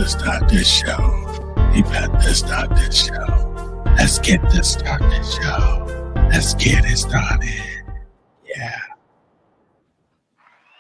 to start this show. We better start this show. Let's get this started, show. Let's get it started. Yeah.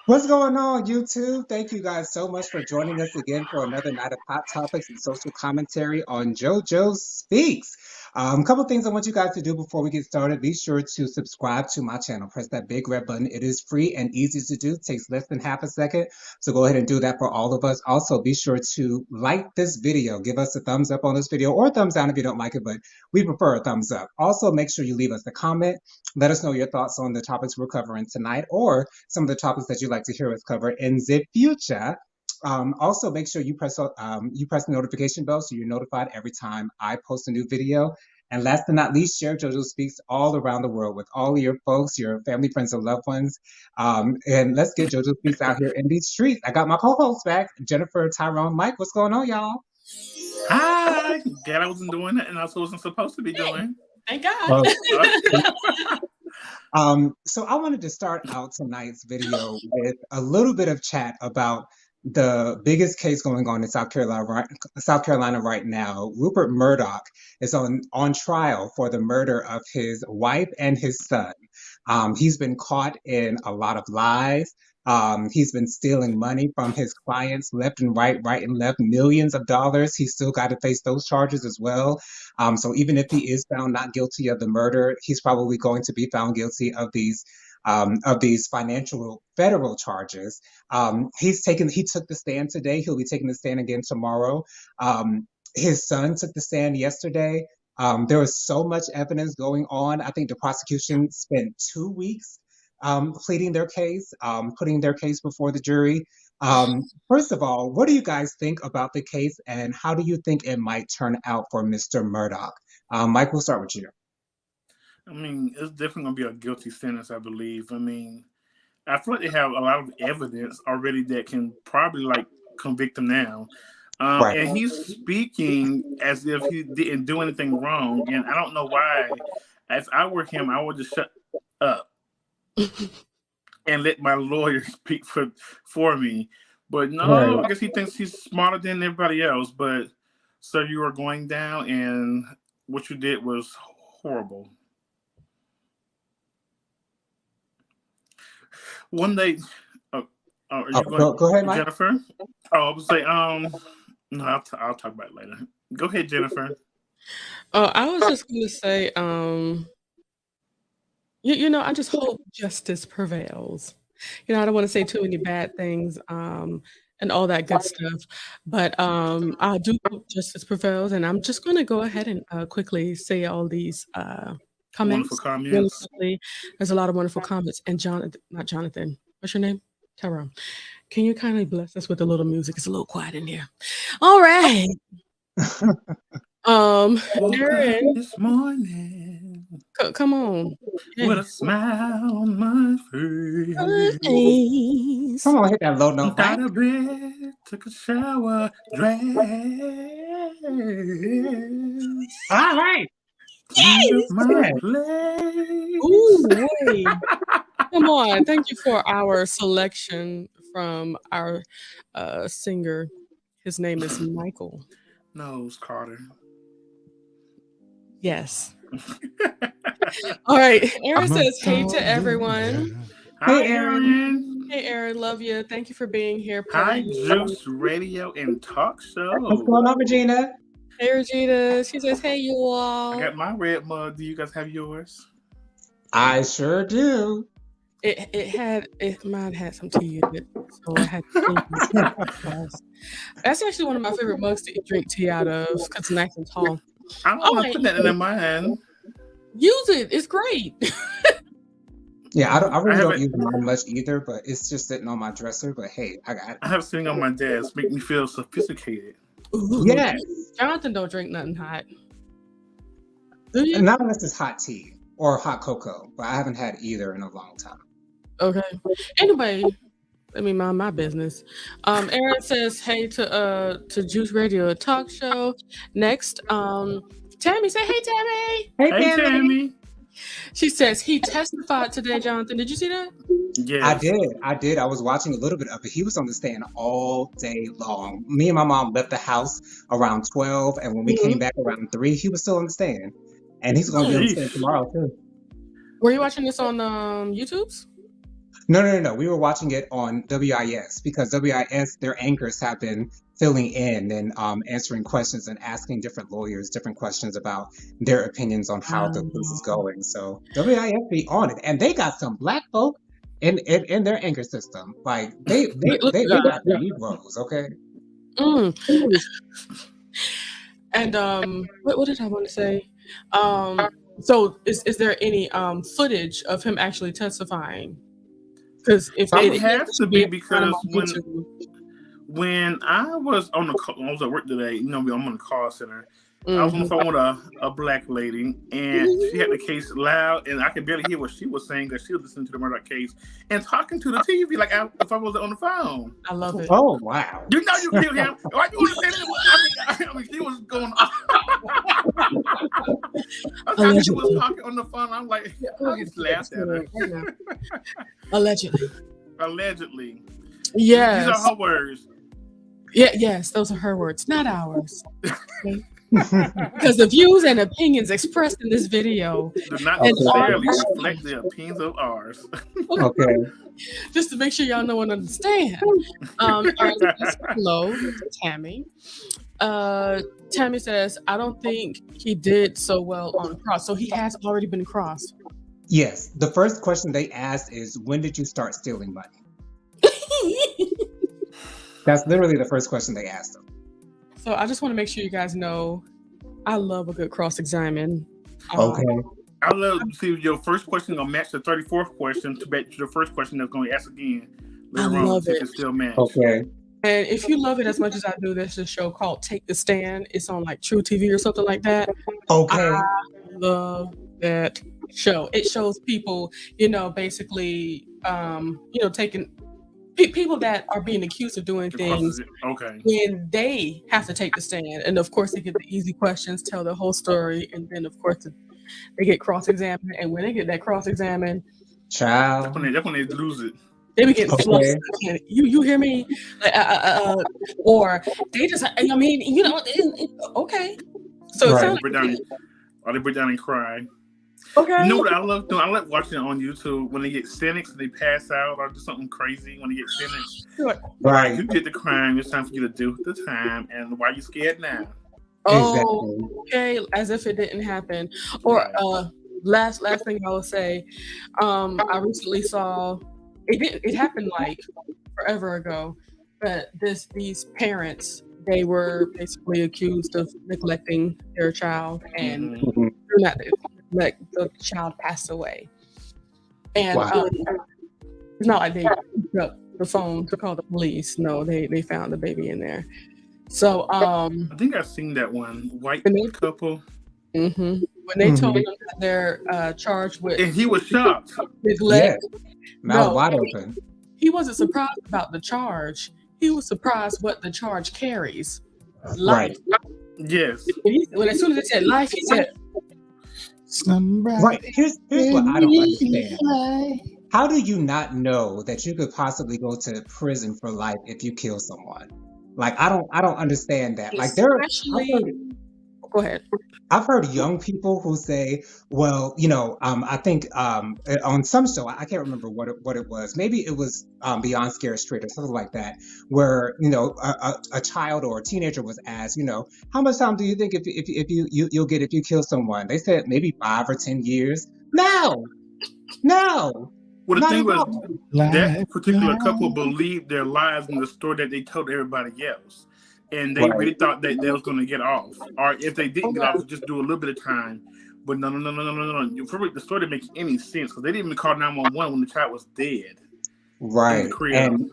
What's going on, YouTube? Thank you guys so much for joining us again for another night of hot topics and social commentary on JoJo Speaks. A couple things I want you guys to do before we get started. Be sure to subscribe to my channel. Press that big red button. It is free and easy to do. It takes less than half a second. So go ahead and do that for all of us. Also, be sure to like this video. Give us a thumbs up on this video or a thumbs down if you don't like it, but we prefer a thumbs up. Also, make sure you leave us a comment. Let us know your thoughts on the topics we're covering tonight or some of the topics that you'd like to hear us cover in the future. Also, make sure you press the notification bell so you're notified every time I post a new video. And last but not least, share JoJo Speaks all around the world with all of your folks, your family, friends, and loved ones. And let's get JoJo Speaks out here in these streets. I got my co-hosts back, Jennifer, Tyrone, Mike. What's going on, y'all? Hi. Glad I wasn't doing it, and I wasn't supposed to be doing. Thank God. So I wanted to start out tonight's video with a little bit of chat about the biggest case going on in South Carolina right now. Rupert Murdoch is on trial for the murder of his wife and his son. He's been caught in a lot of lies. He's been stealing money from his clients left and right and left, millions of dollars. He's still got to face those charges as well. So even if he is found not guilty of the murder, he's probably going to be found guilty of these financial federal charges. He took the stand today. He'll be taking the stand again tomorrow. His son took the stand yesterday. There was so much evidence going on. I think the prosecution spent 2 weeks pleading their case, putting their case before the jury. First of all, what do you guys think about the case, and how do you think it might turn out for Mr. Murdoch? Mike, we'll start with you. I mean, it's definitely going to be a guilty sentence, I believe. I mean, I feel like they have a lot of evidence already that can probably, convict him now. Right. And he's speaking as if he didn't do anything wrong, and I don't know why. If I were him, I would just shut up and let my lawyer speak for me. But no, right. I guess he thinks he's smarter than everybody else. But, sir, you are going down, and what you did was horrible. One day, are you going? Go ahead, Mike. Jennifer. I was say, no, I'll talk about it later. Go ahead, Jennifer. I was just going to say, I just hope justice prevails. I don't want to say too many bad things and all that good stuff, but I do hope justice prevails, and I'm just going to go ahead and quickly say all these comments. Wonderful comments. Really, there's a lot of wonderful comments. And not Jonathan. What's your name? Tyrone. Can you kindly bless us with a little music? It's a little quiet in here. All right. Aaron. This morning. Come on. With a smile on my face. Come on, hit that low note. Got a bed, took a shower, dressed. All right. Yes. Ooh, hey. Come on. Thank you for our selection from our singer. His name is Michael. No, it's Carter. Yes. All right. Aaron says, hey to everyone. Hi, Aaron. Hey, Aaron. Love you. Thank you for being here. Hi, Juice Radio and Talk Show. What's going on, Regina? Hey, Regina. She says, hey, you all. I got my red mug. Do you guys have yours? I sure do. Mine had some tea in it, so I had to That's actually one of my favorite mugs to drink tea out of because it's nice and tall. I don't want to put that in mine. Use it. It's great. Yeah, I really don't use mine much either, but it's just sitting on my dresser. But hey, I got it. I have it sitting on my desk. Make me feel sophisticated. Ooh. Yes. Jonathan don't drink nothing hot. Not unless it's hot tea or hot cocoa, but I haven't had either in a long time. Okay. Anyway, let me mind my business. Aaron says, hey to Juice Radio Talk Show. Next, Tammy, say hey, Tammy. Hey, Tammy. She says he testified today, Jonathan. Did you see that? Yes. I did. I was watching a little bit of it. He was on the stand all day long. Me and my mom left the house around 12, and when we came back around 3, he was still on the stand. And he's going to be on the stand tomorrow, too. Were you watching this on YouTube's? No. We were watching it on WIS because WIS, their anchors have been filling in and answering questions and asking different lawyers different questions about their opinions on how the case is going. So WIS be on it, and they got some black folk in their anchor system. Like they got the Negroes, okay? And what did I want to say? So is there any footage of him actually testifying? Because if it has to be, because when I was I was at work today, I'm on the call center. I was on the phone with a black lady, and she had the case loud, and I could barely hear what she was saying because she was listening to the murder case and talking to the TV like if I was on the phone. I love it. Oh, wow. You know you killed him. Why you want to say that? I mean, she was going on. She was talking on the phone. I'm like, I just laughed at her. Allegedly. Yes. These are her words. Yes, those are her words, not ours. Okay? Because the views and opinions expressed in this video do not necessarily reflect the opinions of ours. Okay. Just to make sure y'all know and understand. Hello, Tammy. Tammy says, I don't think he did so well on cross. So he has already been crossed. Yes. The first question they asked is, when did you start stealing money? That's literally the first question they asked him. So I just want to make sure you guys know I love a good cross-examine. Okay. I love to see if your first question gonna match the 34th question to bet the first question that's gonna ask again. I love it. Still match. Okay. And if you love it as much as I do, there's a show called Take the Stand. It's on like True TV or something like that. Okay. I love that show. It shows people, basically, taking people that are being accused of doing things. Okay. When they have to take the stand, and of course they get the easy questions, tell the whole story, and then of course they get cross-examined. And when they get that cross-examined, child, that's when they lose it. They be getting flustered. You hear me? Or they just, okay. So it sounds they break down and cry. Okay. You know what I love doing? I like watching it on YouTube when they get sentenced and they pass out or do something crazy when they get sentenced. Right. You did the crime. It's time for you to do the time. And why are you scared now? Oh, okay. As if it didn't happen. Or last thing I will say, I recently saw it happened like forever ago, but these parents, they were basically accused of neglecting their child and not let the child pass away. And it's not like they picked up the phone to call the police. No, they found the baby in there. So I think I've seen that one. White couple. When they told them that they're charged with, and he was shocked. Neglect. Mouth wide open. He wasn't surprised about the charge. He was surprised what the charge carries. Life. Right. Yes. When as soon as they said life, he said. Right. Here's what I don't understand. How do you not know that you could possibly go to prison for life if you kill someone? Like I don't understand that. Like Go ahead. I've heard young people who say, well, I think on some show, I can't remember what it was. Maybe it was Beyond Scare Straight or something like that, where a child or a teenager was asked, how much time do you think if you'll get if you kill someone? They said maybe 5 or 10 years. No. Well, the thing was, that particular couple believed their lives in the story that they told everybody else. And they really thought that they was going to get off. Or if they didn't get off, just do a little bit of time. But no. The story didn't make any sense because they didn't even call 911 when the child was dead. Right. And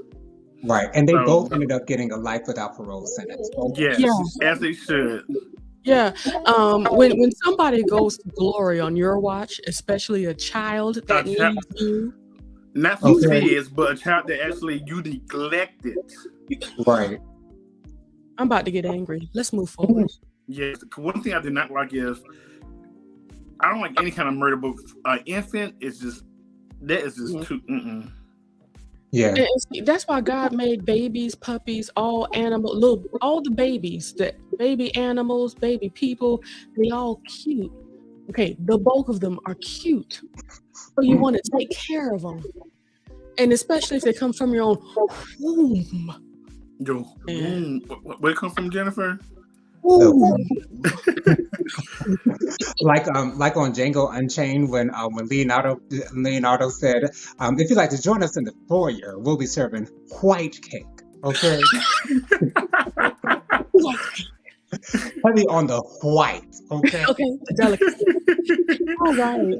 they both ended up getting a life without parole sentence. Yes, as they should. Yeah. When somebody goes to glory on your watch, especially a child that needs you. Not who is, but a child that actually you neglected. Right. I'm about to get angry. Let's move forward. Yes. One thing I did not like is I don't like any kind of murder, but infant is just too. Yeah. And see, that's why God made babies, puppies, all animal, all the babies, the baby animals, baby people, they all cute. Okay, the bulk of them are cute. So you want to take care of them. And especially if they come from your own womb. Where it come from, Jennifer? Like on Django Unchained when Leonardo said, if you'd like to join us in the foyer, we'll be serving white cake. Okay. Heavy on the white. Okay. Okay, the delicacy. All right.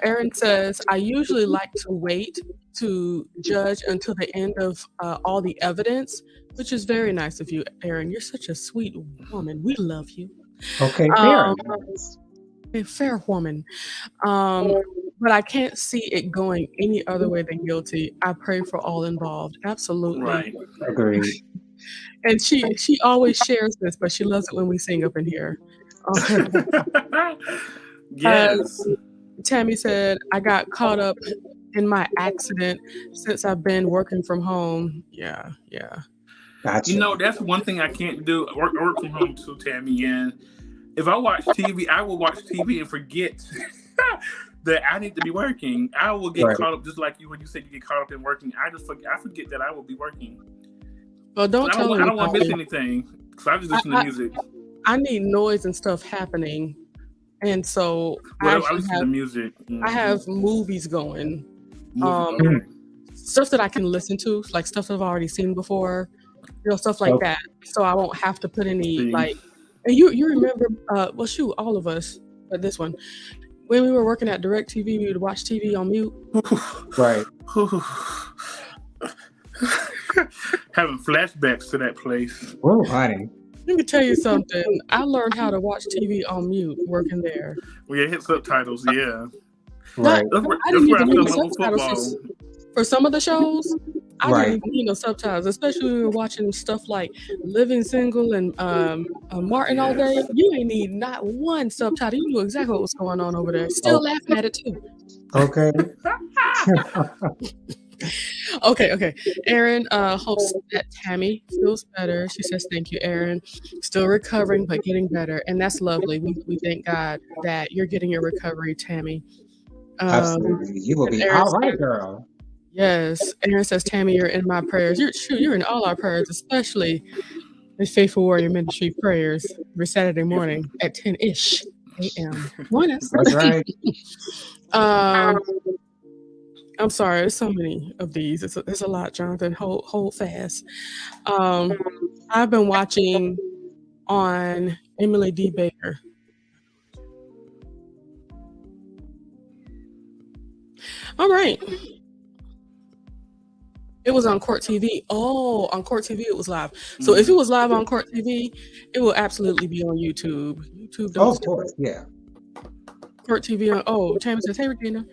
Aaron says, I usually like to wait to judge until the end of all the evidence, which is very nice of you, Aaron. You're such a sweet woman. We love you. Okay, fair. A fair woman. But I can't see it going any other way than guilty. I pray for all involved. Absolutely. Right. Agreed. And she always shares this, but she loves it when we sing up in here. Yes. Tammy said, I got caught up in my accident since I've been working from home. Yeah. Gotcha. You know, that's one thing I can't do. I work from home too, Tammy. And if I watch TV, I will watch TV and forget that I need to be working. I will get caught up, just like you when you said you get caught up in working. I forget that I will be working. Well, don't tell me. I don't want to miss anything because I just listen to music. I need noise and stuff happening. And so I listen to music. I have movies going. Stuff that I can listen to, like stuff that I've already seen before, stuff like that. So I won't have to put any and you remember, all of us, but this one, when we were working at DirecTV, we would watch TV on mute. Right. Having flashbacks to that place. Oh, honey. Let me tell you something. I learned how to watch TV on mute working there. Well, yeah, hit subtitles, yeah. Right. I didn't even need subtitles for some of the shows. I didn't even need no subtitles, especially when we were watching stuff like Living Single and Martin all day. You ain't need not one subtitle. You knew exactly what was going on over there. Still laughing at it too. Okay. Okay. Aaron hopes that Tammy feels better. She says, thank you, Aaron. Still recovering, but getting better. And that's lovely. We thank God that you're getting your recovery, Tammy. Absolutely. You will be all right, girl. Yes. Aaron says, Tammy, you're in my prayers. You're in all our prayers, especially the Faithful Warrior Ministry prayers every Saturday morning at 10-ish a.m. Join us. That's right. I'm sorry, there's so many of these. It's a lot, Jonathan. Hold fast. I've been watching on Emily D. Baker. All right. It was on Court TV. Oh, on Court TV it was live. So if it was live on Court TV, it will absolutely be on YouTube. Of course, yeah. Court TV on. Tammy says, hey, Regina.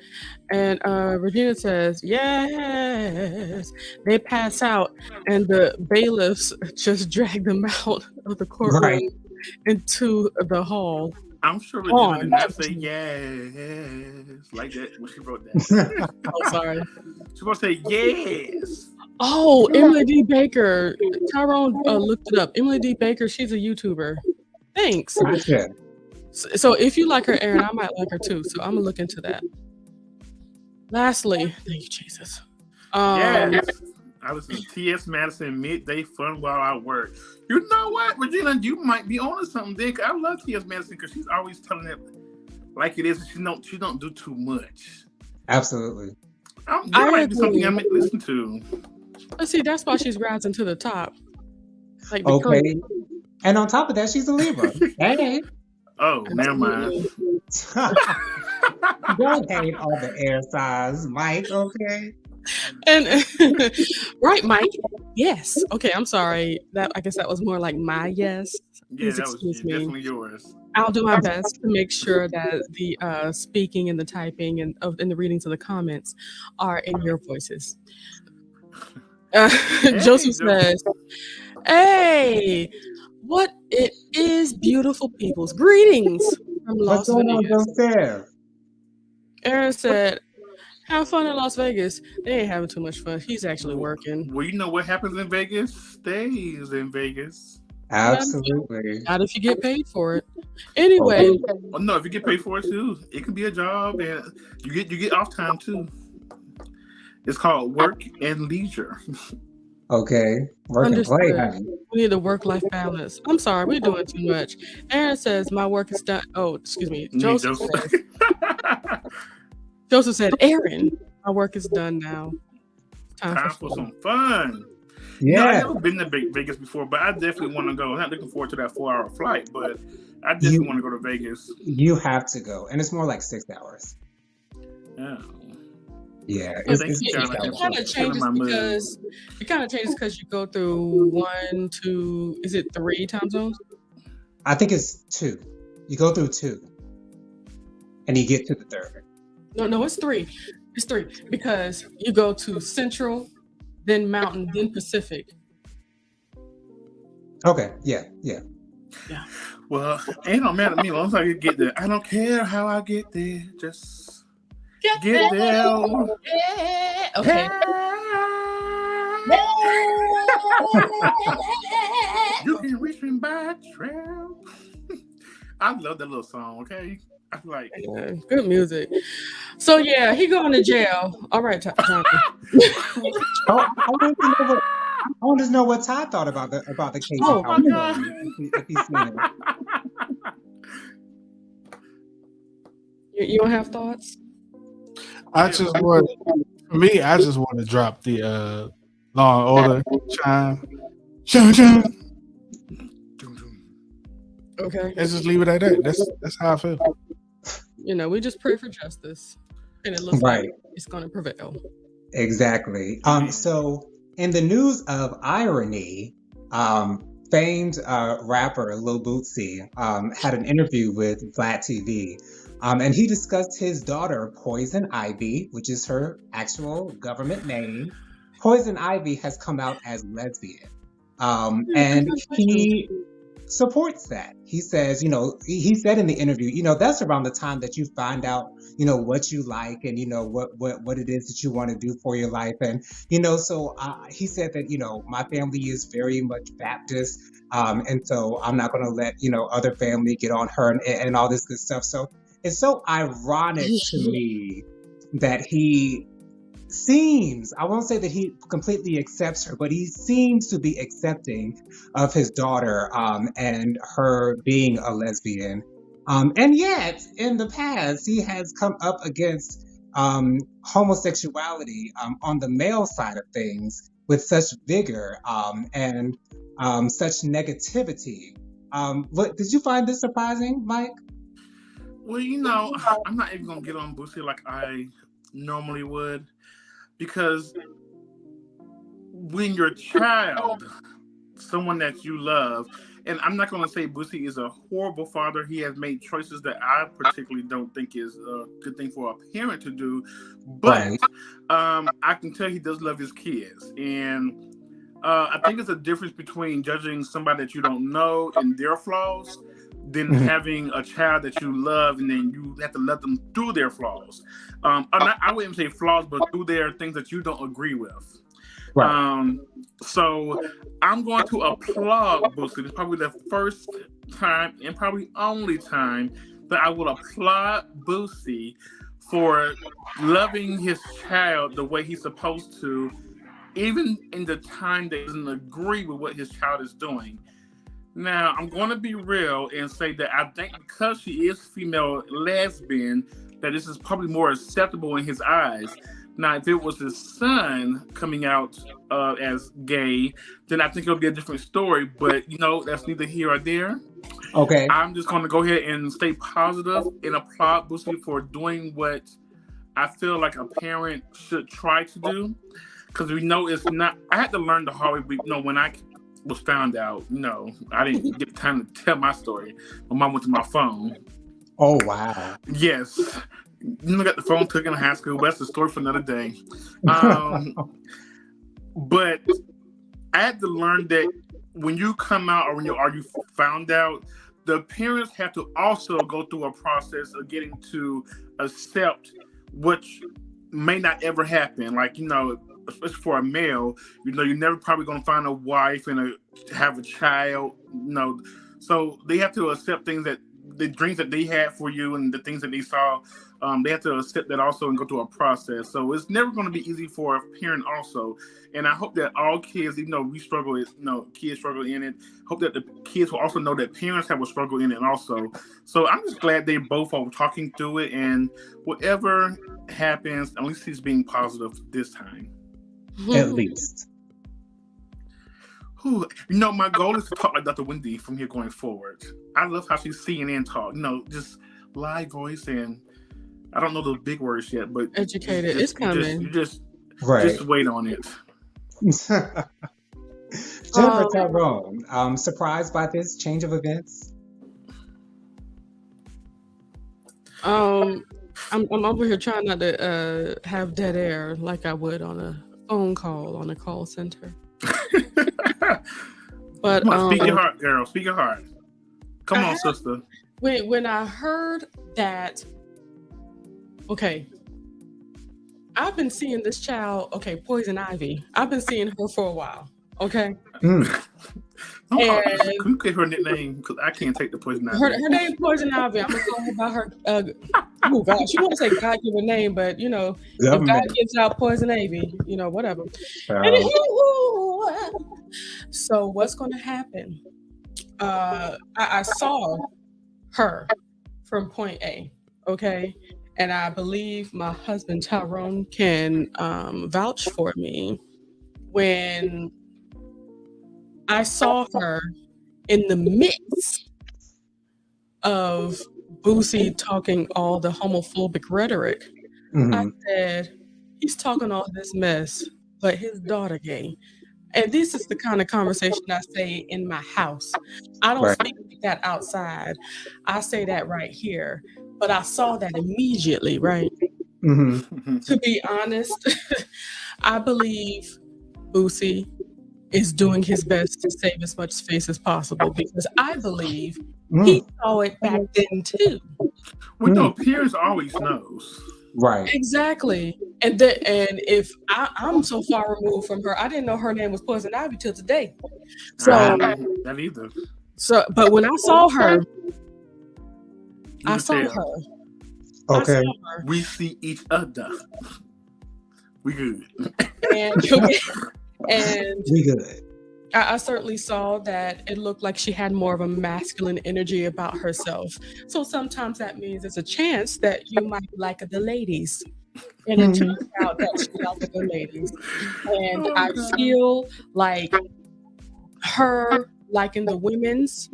And Regina says, yes. They pass out and the bailiffs just drag them out of the courtroom into the hall. I'm sure Regina did not say yes like that when she wrote that. Sorry. She was going to say yes. Oh, Emily D. Baker. Tyrone looked it up. Emily D. Baker, she's a YouTuber. Thanks. Gotcha. So if you like her, Aaron, I might like her too. So I'm gonna look into that. Lastly, thank you, Jesus. Yes. I listen to T.S. Madison Midday Fun while I work. You know what, Regina? You might be on to something, Dick. I love T.S. Madison because she's always telling it like it is, and she don't do too much. Absolutely. That might be something I might listen to. But see, that's why she's rising to the top. Like okay. And on top of that, she's a Libra. Hey. Oh, never mind. Don't hate all the air signs, Mike, okay? And right, Mike. Yes. Okay, I'm sorry. I guess that was more like my yes. Yeah, that was definitely yours. I'll do my best to make sure that the speaking and the typing and the readings of the comments are in your voices. Joseph says, hey, what it is, beautiful peoples. Greetings from What's Las going on, Vegas. Joseph? Aaron said, "Have fun in Las Vegas." They ain't having too much fun. He's actually working. Well, you know what happens in Vegas stays in Vegas. Absolutely. Not if you get paid for it. Anyway, Well, no, if you get paid for it too, it can be a job, and you get off time too. It's called work and leisure. Okay. Work and play, understood. honey. We need a work-life balance. I'm sorry, we're doing too much. Aaron says, "My work is done." Oh, excuse me. Joseph said, "Aaron, my work is done now. Time for some fun." Yeah. I've never been to Vegas before, but I definitely want to go. I'm not looking forward to that 4-hour flight, but I definitely want to go to Vegas. You have to go, and it's more like 6 hours. Yeah. Yeah, it kind of changes because you go through 1, 2. Is it 3 time zones? I think it's 2. You go through 2, and you get to the 3rd. No, it's 3. It's 3 because you go to Central, then Mountain, then Pacific. Okay. Yeah. Well, ain't no matter to me. As long as I can get there, I don't care how I get there. Just get there. Yeah. Okay. You can reach me by trail. I love that little song. Okay, I feel like good music. So yeah, he going to jail. All right, Tommy. I want to know what Todd thought about the case. Oh my God! If he's seen it. You don't have thoughts? I just want to drop the Law and Order chime. Okay. Let's just leave it at that. That's how I feel. We just pray for justice, and it looks like it's going to prevail. Exactly. So in the news of irony, famed rapper Lil Bootsy had an interview with Vlad TV, and he discussed his daughter Poison Ivy, which is her actual government name. Poison Ivy has come out as lesbian, and he supports that. He says, he said in the interview, that's around the time that you find out, what you like and, what it is that you want to do for your life. And, so he said that, my family is very much Baptist. And so I'm not going to let, other family get on her and all this good stuff. So it's so ironic to me that he seems, I won't say that he completely accepts her, but he seems to be accepting of his daughter and her being a lesbian. And yet, in the past, he has come up against homosexuality on the male side of things with such vigor and such negativity. Did you find this surprising, Mike? Well, I'm not even going to get on Boosie like I normally would. Because when your child, someone that you love, and I'm not going to say Boosie is a horrible father. He has made choices that I particularly don't think is a good thing for a parent to do. But I can tell he does love his kids. And I think it's a difference between judging somebody that you don't know and their flaws than having a child that you love and then you have to let them through their flaws. I wouldn't say flaws, but through their things that you don't agree with. Right. So I'm going to applaud Boosie. It's probably the first time and probably only time that I will applaud Boosie for loving his child the way he's supposed to, even in the time that he doesn't agree with what his child is doing. Now, I'm going to be real and say that I think because she is female lesbian, that this is probably more acceptable in his eyes. Now, if it was his son coming out as gay, then I think it'll be a different story. But, that's neither here or there. Okay. I'm just going to go ahead and stay positive and applaud Boosie for doing what I feel like a parent should try to do. Because we know it's not... I had to learn the hard way. When I was found out, I didn't get time to tell my story. My mom went to my phone. Oh, wow. Yes. Got the phone took in high school, but that's the story for another day. But I had to learn that when you come out or when you found out, the parents have to also go through a process of getting to accept which may not ever happen. Like, especially for a male, you're never probably going to find a wife and have a child, So they have to accept things that the dreams that they had for you and the things that they saw. They have to accept that also and go through a process. So it's never going to be easy for a parent also. And I hope that all kids, even though we struggle, kids struggle in it, hope that the kids will also know that parents have a struggle in it also. So I'm just glad they both are talking through it, and whatever happens, at least he's being positive this time. At least. My goal is to talk like Dr. Wendy from here going forward. I love how she's CNN talk, just live voice, and I don't know the big words yet, but educated. It's coming. You just wait on it. Jennifer Tyrone, surprised by this change of events? I'm over here trying not to have dead air like I would on a phone call on a call center. But speak your heart, girl. Speak your heart. Come on, sister. When I heard that, okay, I've been seeing this child, Poison Ivy. I've been seeing her for a while, okay? Can you give her a nickname? Because I can't take the Poison Ivy. Her name Poison Ivy. I'm going to talk about her. Oh, God. She want to say God give a name, but, if God gives out Poison Ivy, whatever. So what's going to happen? I saw her from point A, okay? And I believe my husband, Tyrone, can vouch for me. When I saw her in the midst of Boosie talking all the homophobic rhetoric, I said, he's talking all this mess, but his daughter gay. And this is the kind of conversation I say in my house. I don't speak like that outside. I say that right here. But I saw that immediately, right? To be honest, I believe Boosie is doing his best to save as much face as possible, because I believe he saw it back then too. Well, Piers always knows. Right. Exactly. And if I'm so far removed from her, I didn't know her name was Poison Ivy till today. So that either. So, but when I saw her, I saw her. Okay. We see each other. We good. And we good. I certainly saw that it looked like she had more of a masculine energy about herself. So sometimes that means there's a chance that you might like the ladies. And it turns out that she liked the ladies. And I feel like her liking the women's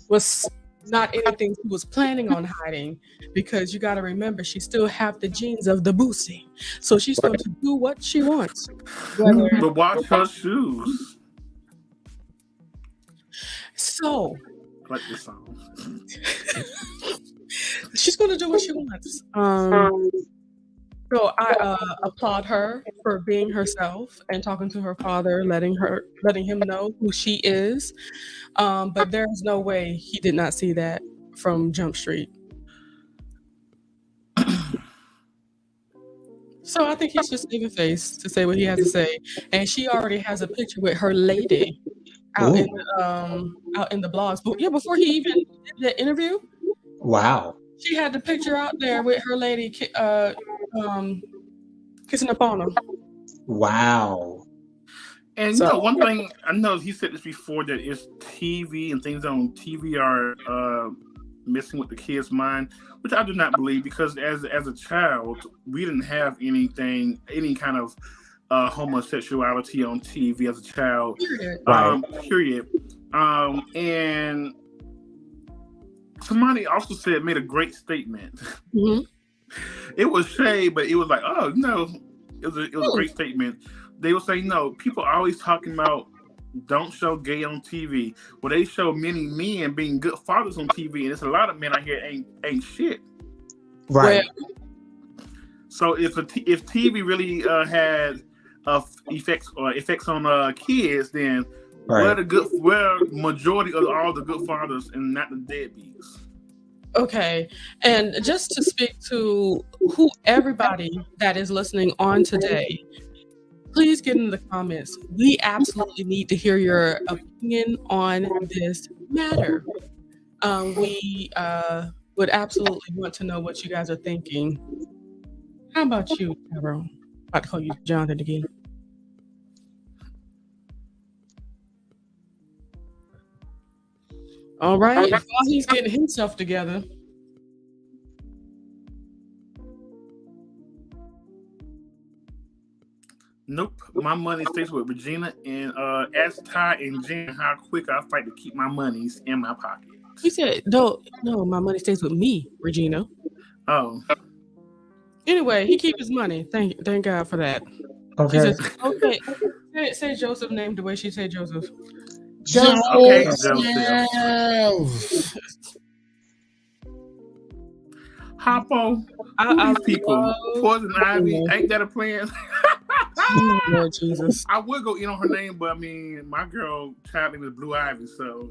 was not anything she was planning on hiding, because you got to remember, she still have the genes of the Boosie. So she's going to do what she wants. But watch her shoes. So, I like this song. She's going to do what she wants. So I applaud her for being herself and talking to her father, letting him know who she is. But there's no way he did not see that from Jump Street. So I think he's just saving face to say what he has to say. And she already has a picture with her lady out in the blogs. But yeah, before he even did the interview. Wow. She had the picture out there with her lady kissing up on him. Wow. And one thing I know, he said this before, that it's TV and things on TV are messing with the kid's mind, which I do not believe, because as a child, we didn't have any kind of homosexuality on TV as a child. Period. And somebody also made a great statement. Mm-hmm. It was shade, but it was like, oh no, it was a great statement. They were saying, no, people are always talking about don't show gay on TV. Well, they show many men being good fathers on TV, and there's a lot of men out here ain't shit. Right. So if TV really had effects on kids, then Where majority of all the good fathers and not the deadbeats. Okay, and just to speak to everybody that is listening on today, please get in the comments. We absolutely need to hear your opinion on this matter. We would absolutely want to know what you guys are thinking. How about you, Tyrone? About to call you Jonathan again. All right, while he's getting himself together. Nope, my money stays with Regina, and ask Ty and Jen how quick I fight to keep my monies in my pocket. He said, no, my money stays with me, Regina. Oh. Anyway, he keep his money. Thank God for that. Okay. She says, okay. Say Joseph's name the way she said Joseph. Joseph. Okay, Joseph. Hoppo. These people. Poison Ivy. Ain't that a plan? Lord Jesus. I would go in on her name, but I mean, my girl child name is Blue Ivy, so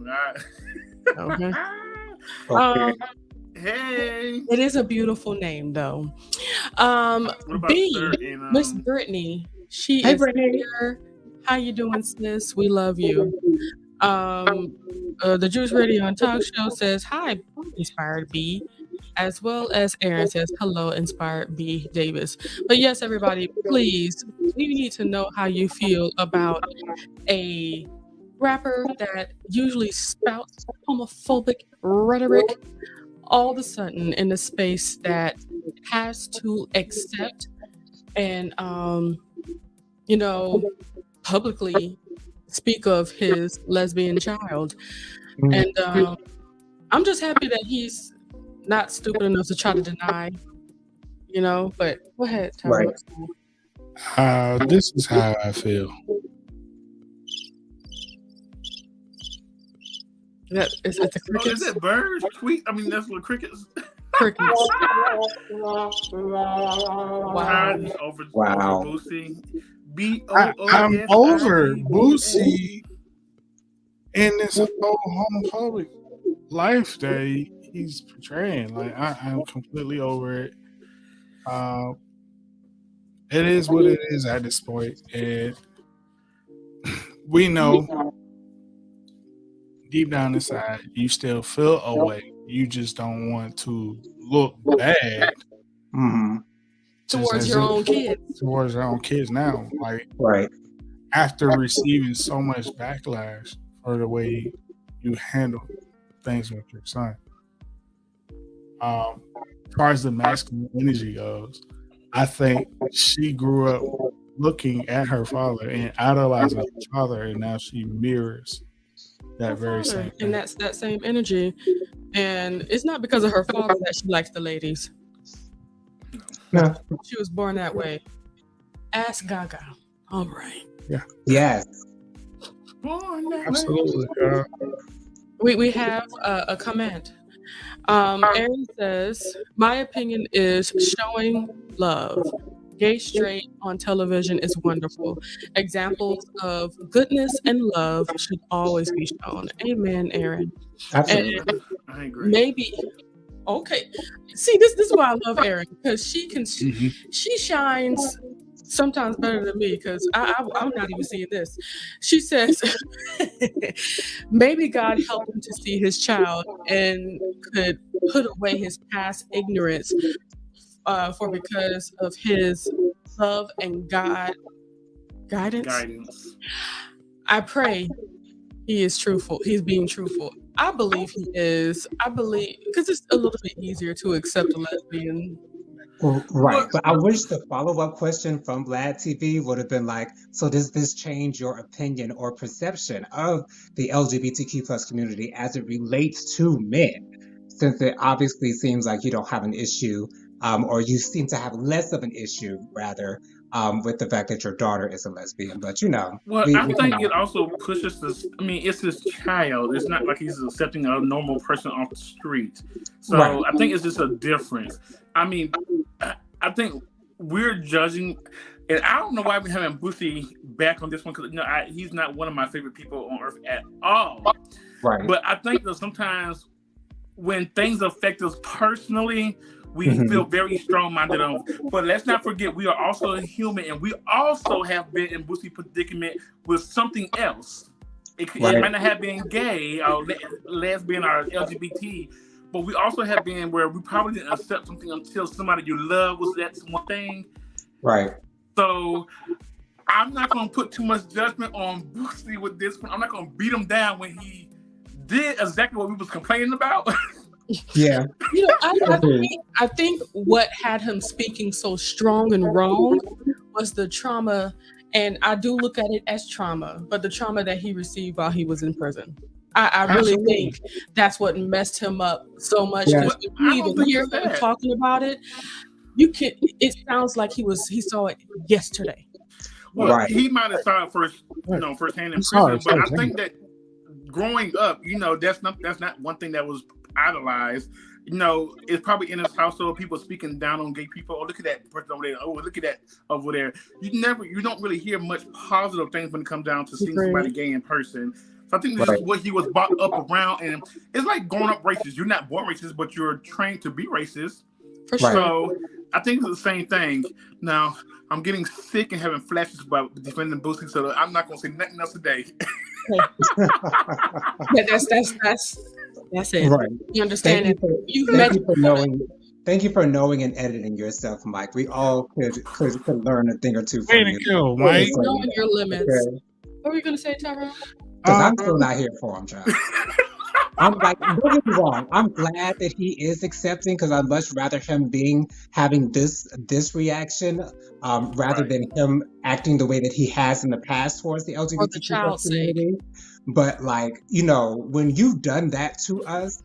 okay. Hey. It is a beautiful name, though. Miss Brittany. She is here. How you doing, sis? We love you. The Jewish Radio and Talk Show says, hi, Inspired B, as well as Aaron says, hello, Inspired B Davis. But yes, everybody, please, we need to know how you feel about a rapper that usually spouts homophobic rhetoric all of a sudden in a space that has to accept and, publicly speak of his lesbian child. And I'm just happy that he's not stupid enough to try to deny, but go ahead, Tyler. Right. This is how I feel. Is it the crickets? Oh, is it birds? Tweet? I mean, that's little crickets. Crickets. Wow. Boosie. I'm over Boosie in this whole homophobic life that he's portraying. Like I'm completely over it. It is what it is at this point, and we know deep down inside you still feel a way. You just don't want to look bad towards your own kids. Towards our own kids now, like after receiving so much backlash for the way you handle things with your son. As far as the masculine energy goes, I think she grew up looking at her father and idolizing her father, and now she mirrors that very same thing. And that's that same energy. And it's not because of her father that she likes the ladies. No. She was born that way. Ask Gaga. All right. Yeah. Yes. Absolutely. We have a comment. Aaron says, my opinion is showing love. Gay straight on television is wonderful. Examples of goodness and love should always be shown. Amen, Aaron. Absolutely. And I agree. maybe okay. See, this is why I love Aaron, because she shines sometimes better than me, because I'm not even seeing this. She says maybe God helped him to see his child and could put away his past ignorance because of his love and guidance. I pray he is truthful. He's being truthful. I believe he is. I believe because it's a little bit easier to accept a lesbian. Right. But I wish the follow-up question from Vlad TV would have been like, so does this change your opinion or perception of the LGBTQ plus community as it relates to men? Since it obviously seems like you don't have an issue, or you seem to have less of an issue, rather, with the fact that your daughter is a lesbian. But well, I think it also pushes this. I mean, it's his child. It's not like he's accepting a normal person off the street. So I think it's just a difference. I mean, I think we're judging. And I don't know why we're having Boosie back on this one because he's not one of my favorite people on earth at all. Right. But I think that sometimes when things affect us personally, we feel very strong-minded on. But let's not forget, we are also human, and we also have been in Boosie predicament with something else. It might not have been gay or lesbian or LGBT, but we also have been where we probably didn't accept something until somebody you love was that one thing. Right. So I'm not going to put too much judgment on Boosie with this one. I'm not going to beat him down when he did exactly what we was complaining about. Yeah. You know, I think what had him speaking so strong and wrong was the trauma, and I do look at it as trauma, but the trauma that he received while he was in prison. I really think that's what messed him up so much. Yeah. Because you even hear him talking about it, it sounds like he saw it yesterday. Well, he might have saw it firsthand in prison, but I think that growing up, that's not one thing that was idolized. It's probably in his household, people speaking down on gay people. Oh, look at that person over there. Oh, look at that over there. You don't really hear much positive things when it comes down to seeing somebody gay in person. So I think this is what he was brought up around, and it's like growing up racist. You're not born racist, but you're trained to be racist. For sure. So I think it's the same thing. Now, I'm getting sick and having flashes about defending Boosie, so I'm not going to say nothing else today. That's it. Right. You understand it. Thank you for knowing and editing yourself, Mike. We all could learn a thing or two from you. Go, Mike. Knowing your limits. Okay. What were you going to say, Tyrone? Because I'm still not here for him, child. I'm like, don't get me wrong. I'm glad that he is accepting because I'd much rather him having this reaction rather than him acting the way that he has in the past towards the LGBT community. But when you've done that to us,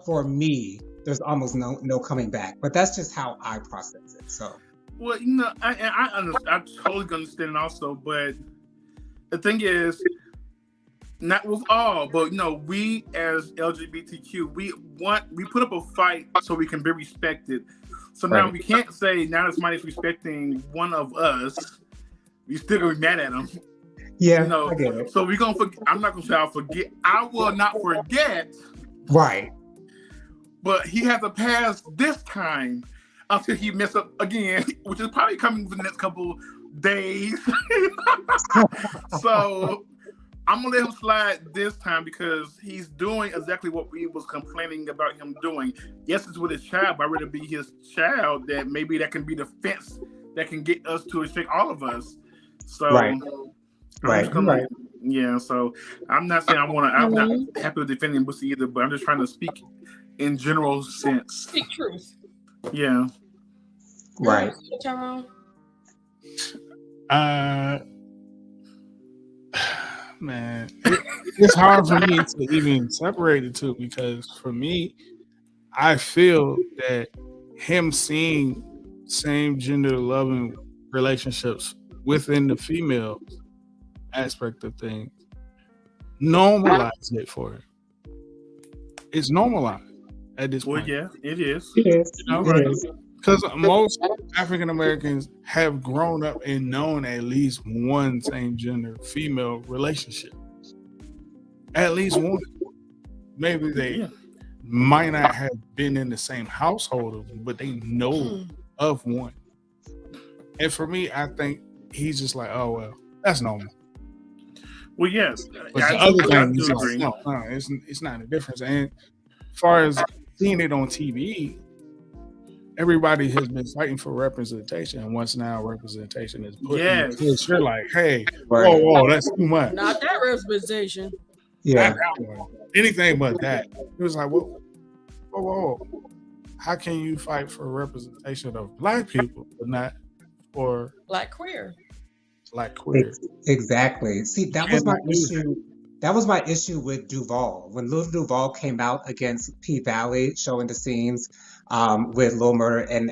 for me, there's almost no coming back. But that's just how I process it. So. Well, I totally understand also, but the thing is, not with all, but we as LGBTQ, we put up a fight so we can be respected. So now we can't say now that somebody's respecting one of us, we still gonna be mad at them. Yeah, I get it. So we're gonna forget. I'm not gonna say I'll forget. I will not forget. Right. But he has to pass this time until he mess up again, which is probably coming for the next couple days. So I'm gonna let him slide this time because he's doing exactly what we was complaining about him doing. Yes, it's with his child, but I'd rather be his child that maybe that can be the fence that can get us to shake all of us. So right. Yeah, so I'm not saying I'm not happy with defending Boosie either, but I'm just trying to speak in general sense. Speak truth. Yeah. Right. Man, it's hard for me to even separate the two because for me, I feel that him seeing same gender loving relationships within the female aspect of things normalize it for him. It's normalized at this point. Well, yeah, it is. It is. Right. Because most African Americans have grown up and known at least one same gender female relationship. At least one. Maybe they might not have been in the same household, but they know of one. And for me, I think he's just like, oh, well, that's normal. Well, yes. But the other thing is like, no, it's not a difference. And as far as seeing it on TV, everybody has been fighting for representation, and once now representation is put in place, you're like, hey, whoa, that's too much. Not that representation. Yeah. Not that one. Anything but that. It was like, whoa. How can you fight for representation of Black people, but not for Black queer? Exactly. See, that was my issue. That was my issue with Duval. When Lil Duval came out against P Valley, showing the scenes with Lil Murder and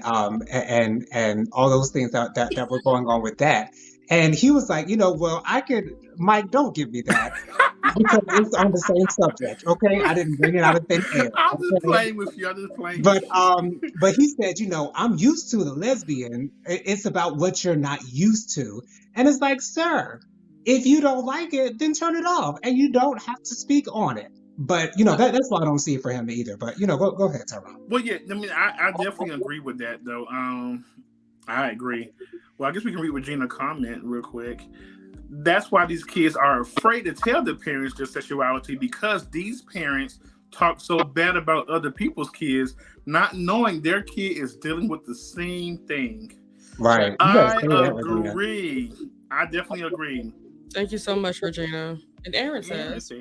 all those things that were going on with that. And he was like, well, Mike, don't give me that. Because it's on the same subject, okay? I didn't bring it out of thin air. I'm just Okay? playing with you. I'm just playing But with you. but he said, I'm used to the lesbian. It's about what you're not used to. And it's like, sir, if you don't like it, then turn it off. And you don't have to speak on it. But that's why I don't see it for him either. But go ahead, Tyrone. Well, yeah, I mean, I definitely agree with that, though. I agree. Well, I guess we can read Regina comment real quick. That's why these kids are afraid to tell their parents their sexuality, because these parents talk so bad about other people's kids, not knowing their kid is dealing with the same thing. Right. I agree. I definitely agree. Thank you so much, Regina. And Aaron says,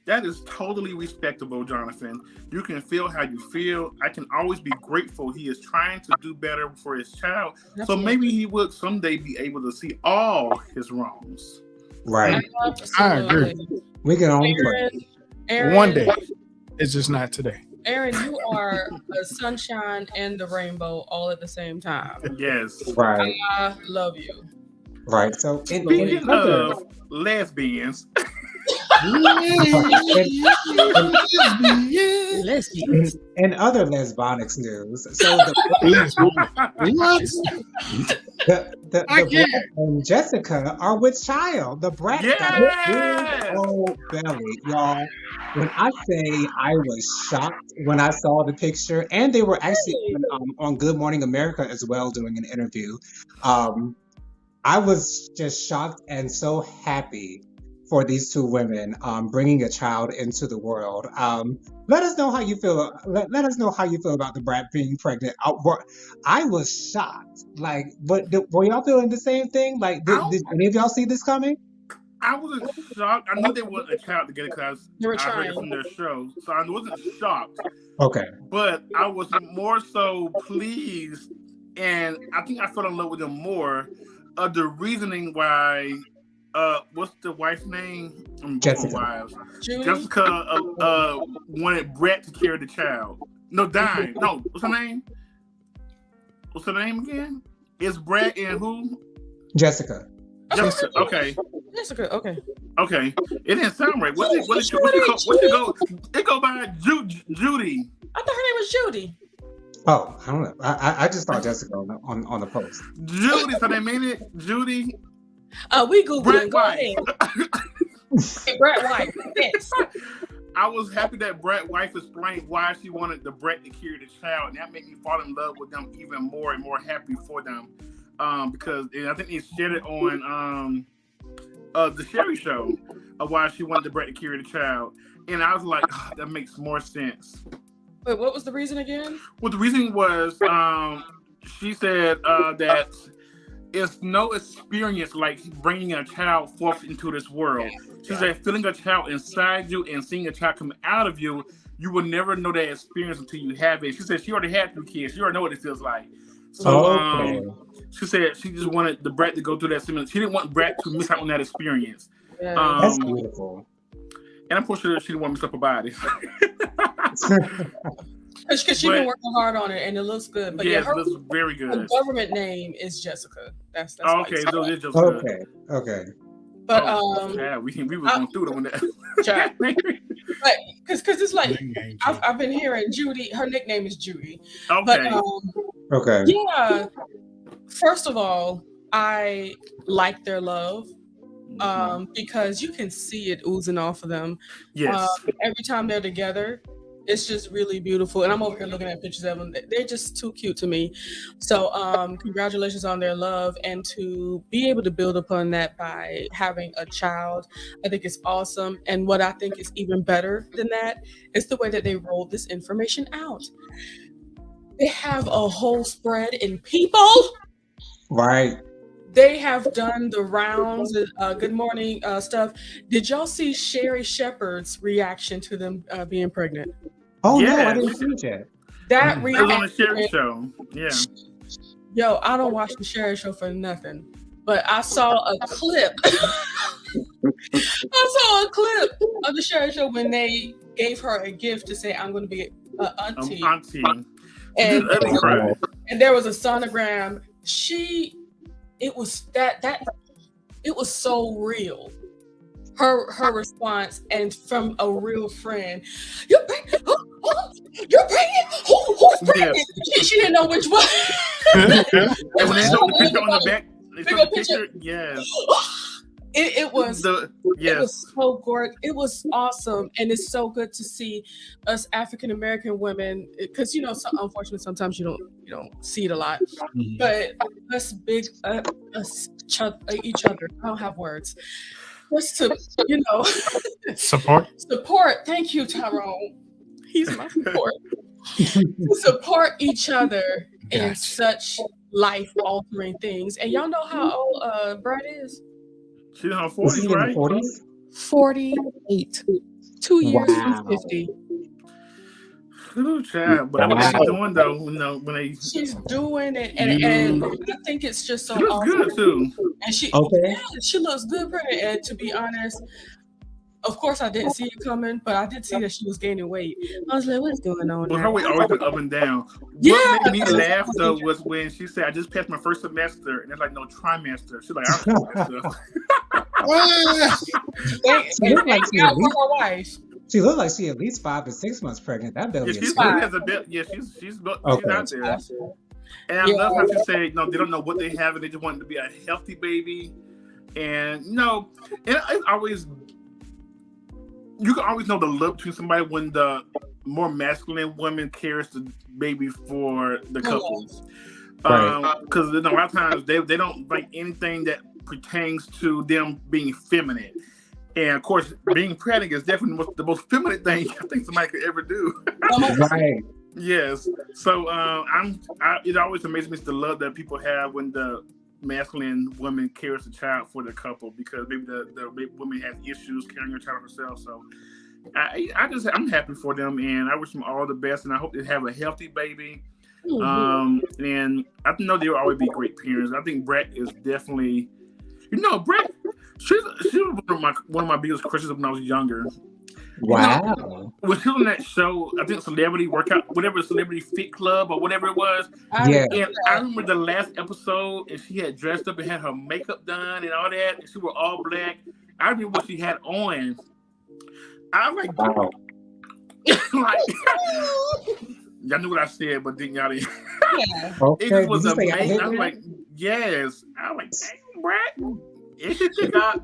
that is totally respectable, Jonathan. You can feel how you feel. I can always be grateful he is trying to do better for his child. Absolutely. So maybe he would someday be able to see all his wrongs. Right. I agree. We can only pray. Aaron, one day. It's just not today. Aaron, you are the sunshine and the rainbow all at the same time. Yes. Right. I love you. Right. So speaking of lesbians. In other lesbonics news, so the Brat and Jessica are with child. The Brat got big old belly, y'all. When I say I was shocked when I saw the picture, and they were actually on Good Morning America as well doing an interview. I was just shocked and so happy for these two women bringing a child into the world. Let us know how you feel. Let us know how you feel about the Brat being pregnant. I was shocked. Like, were y'all feeling the same thing? Like, did any of y'all see this coming? I wasn't shocked. I knew they wanted a child together because I heard it from their show, so I wasn't shocked. Okay. But I was more so pleased, and I think I fell in love with them more of the reasoning why. What's the wife's name? Jessica. Jessica wanted Brett to carry the child. No, dying. No, what's her name? What's her name again? It's Brett and who? Jessica. Jessica. Okay. Jessica. Okay. Okay. It didn't sound right. What's it go? It go by Judy. I thought her name was Judy. Oh, I don't know. I just saw Jessica on the post. Judy. So they made it Judy. We Googled Brett White. Brett White. Yes. I was happy that Brett wife explained why she wanted the Brett to carry the child, and that made me fall in love with them even more and more happy for them. Because I think they shared it on the Sherry show of why she wanted the Brett to carry the child, and I was like, that makes more sense. Wait, what was the reason again? Well, the reason was she said that it's no experience like bringing a child forth into this world. She said feeling a child inside you and seeing a child come out of you, you will never know that experience until you have it. She said she already had 2 kids. She already know what it feels like. So she said she just wanted the Brett to go through that similar. She didn't want Brett to miss out on that experience. That's beautiful. And I'm pretty sure she didn't want to miss up her body. Because she's been working hard on it and it looks good. But yes, it looks very good. Her government name is Jessica. That's okay. So it's Jessica. Okay. But we were going through them that. But because it's like I've been hearing Judy. Her nickname is Judy. Okay. But, okay. Yeah. First of all, I like their love. Because you can see it oozing off of them. Yes. Every time they're together, it's just really beautiful. And I'm over here looking at pictures of them. They're just too cute to me. So congratulations on their love, and to be able to build upon that by having a child, I think it's awesome. And what I think is even better than that is the way that they rolled this information out. They have a whole spread in People. Right. They have done the rounds, Good Morning stuff. Did y'all see Sherry Shepherd's reaction to them being pregnant? Oh, no, I didn't see it yet. That reaction. It was on the Sherry show. Yeah. Yo, I don't watch the Sherry show for nothing, but I saw a clip. I saw a clip of the Sherry show when they gave her a gift to say, I'm going to be an auntie. And there was a sonogram. She it was it was so real. Her response, and from a real friend, you're pregnant. You're pregnant. Who's pregnant? Yeah. She didn't know which one. And when they showed the picture on the back, they showed the picture. Yes. It was Yes. It was so gorgeous. It was awesome, and it's so good to see us African American women, because unfortunately sometimes you don't see it a lot, but us big us each other. I don't have words. Just to support. Thank you, Tyrone. He's my support. To support each other in such life altering things. And y'all know how old Brad is? She's in her 40s, right? 40s? 48. 2 years from 50. Ooh, child. But what she's doing though, when they she's doing it, and I think it's just so she looks awesome. good too. And she looks good, pretty. And to be honest, of course I didn't see it coming, but I did see that she was gaining weight. I was like, what's going on? Well, her weight always been up and down. What made me laugh though was when she said, "I just passed my first semester," and it's like, no, trimester. She's like, "I don't know that stuff." She looked like she at least 5 to 6 months pregnant. That belly is has a bit. Yeah, she's out there. And I love how she said, they don't know what they have, and they just want it to be a healthy baby. And and it's always, you can always know the look between somebody when the more masculine woman carries the baby for the couple. Because a lot of times they don't like anything that pertains to them being feminine. And of course, being pregnant is definitely the most feminine thing I think somebody could ever do. Right. Yes. So it always amazes me the love that people have when the masculine woman carries a child for the couple, because maybe the woman has issues carrying her child herself. So I'm happy for them, and I wish them all the best, and I hope they have a healthy baby. And I know they'll always be great parents. I think Brett is definitely, Brett. She was one of my biggest crushes when I was younger. Wow. When she was on that show, I think Celebrity Workout, whatever, Celebrity Fit Club or whatever it was. Yeah. And I remember the last episode, and she had dressed up and had her makeup done and all that. And she was all black. I remember what she had on. I was like, wow. Y'all knew what I said, but then y'all didn't. Yeah. Okay. It was amazing. I was like, yes. I was like, dang, Brett. Is she thick up?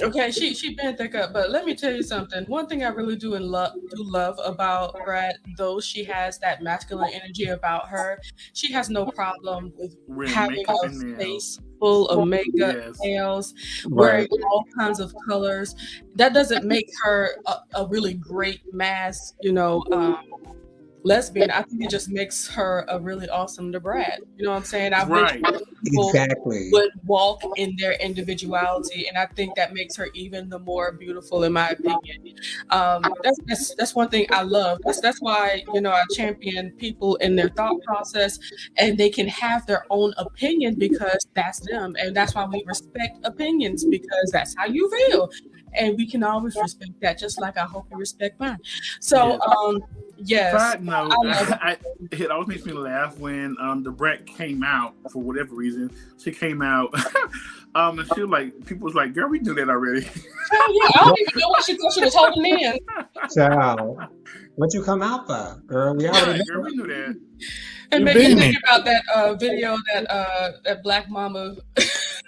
Okay, she been thick up, but let me tell you something. One thing I really do love about Brad, though she has that masculine energy about her, she has no problem with having a face full of makeup, nails, wearing all kinds of colors. That doesn't make her a really great mass, lesbian. I think it just makes her a really awesome Brad. You know what I'm saying? I wish people would walk in their individuality, and I think that makes her even the more beautiful, in my opinion. That's one thing I love. That's why I champion people in their thought process, and they can have their own opinion because that's them, and that's why we respect opinions, because that's how you feel, and we can always respect that, just like I hope you respect mine. So yes. Side note, it always makes me laugh when the Brett came out for whatever reason. She came out, and she was like, people was like, "Girl, we knew that already." I don't even know what she thought she was holding in. Child, what you come out for, girl? We already girl, we knew that. And make me think about that video that Black Mama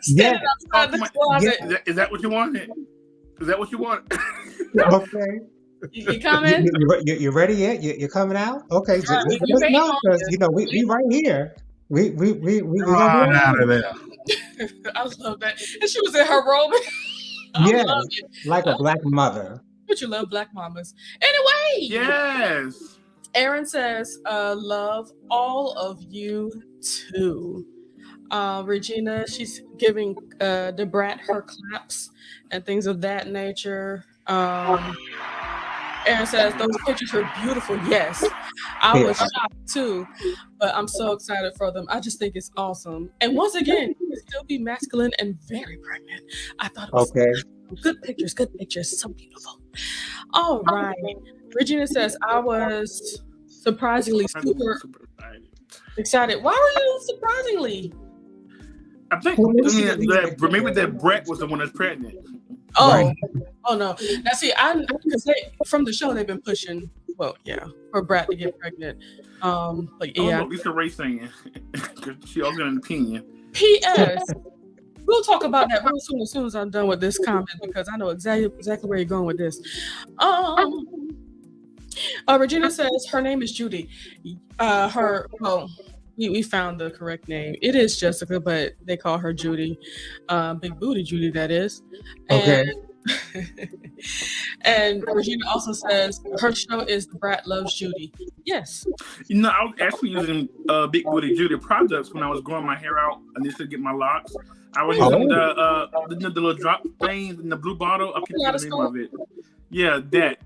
standing outside the closet. Is that what you wanted? Is that what you want? Okay. You coming? You ready yet? You coming out? Okay, just know, because we right here. We gonna be out of there. I love that, and she was in her robe. Yeah, like a black mother. But you love black mamas anyway. Yes. Aaron says, "Love all of you too." Regina, she's giving the brat her claps and things of that nature. Aaron says, those pictures are beautiful. Yes, I was shocked too, but I'm so excited for them. I just think it's awesome. And once again, you can still be masculine and very pregnant. I thought it was good pictures, so beautiful. All right. Regina says, I was surprisingly super excited. Why were you surprisingly? I think maybe that Brett was the one that's pregnant. Oh, Right. oh no. Now see, because from the show they've been pushing. Well, yeah, for Brett to get pregnant. But yeah. What Lisa Ray saying? She also got an opinion. P.S. We'll talk about that real soon, as soon as I'm done with this comment, because I know exactly where you're going with this. Regina says her name is Judy. We found the correct name. It is Jessica, but they call her Judy. Big booty Judy, that is. Okay. And Regina also says her show is Brat Loves Judy. Yes. I was actually using Big Booty Judy products when I was growing my hair out initially to get my locks. I was using the little drop things in the blue bottle. I can't remember the name of it. Yeah, that.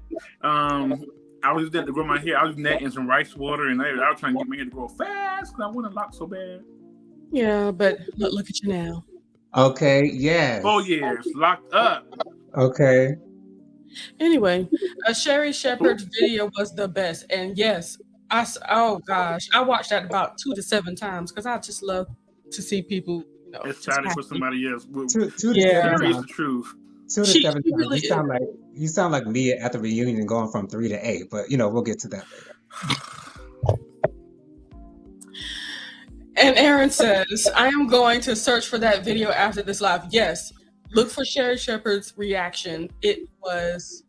I was using that to grow my hair. I was using that in some rice water, and I was trying to get my hair to grow fast because I wanted locks so bad. Yeah, but look at you now. Okay. Yes. 4 years locked up. Okay. Anyway, Sherry Shepherd's video was the best, and yes, I watched that about 2 to 7 times because I just love to see people, excited for somebody else. Two to 7 times. Times. The truth. 2 to 7 times. Really you sound like me at the reunion going from 3 to 8, but we'll get to that later. And Aaron says, I am going to search for that video after this live. Yes, look for Sherry Shepherd's reaction. It was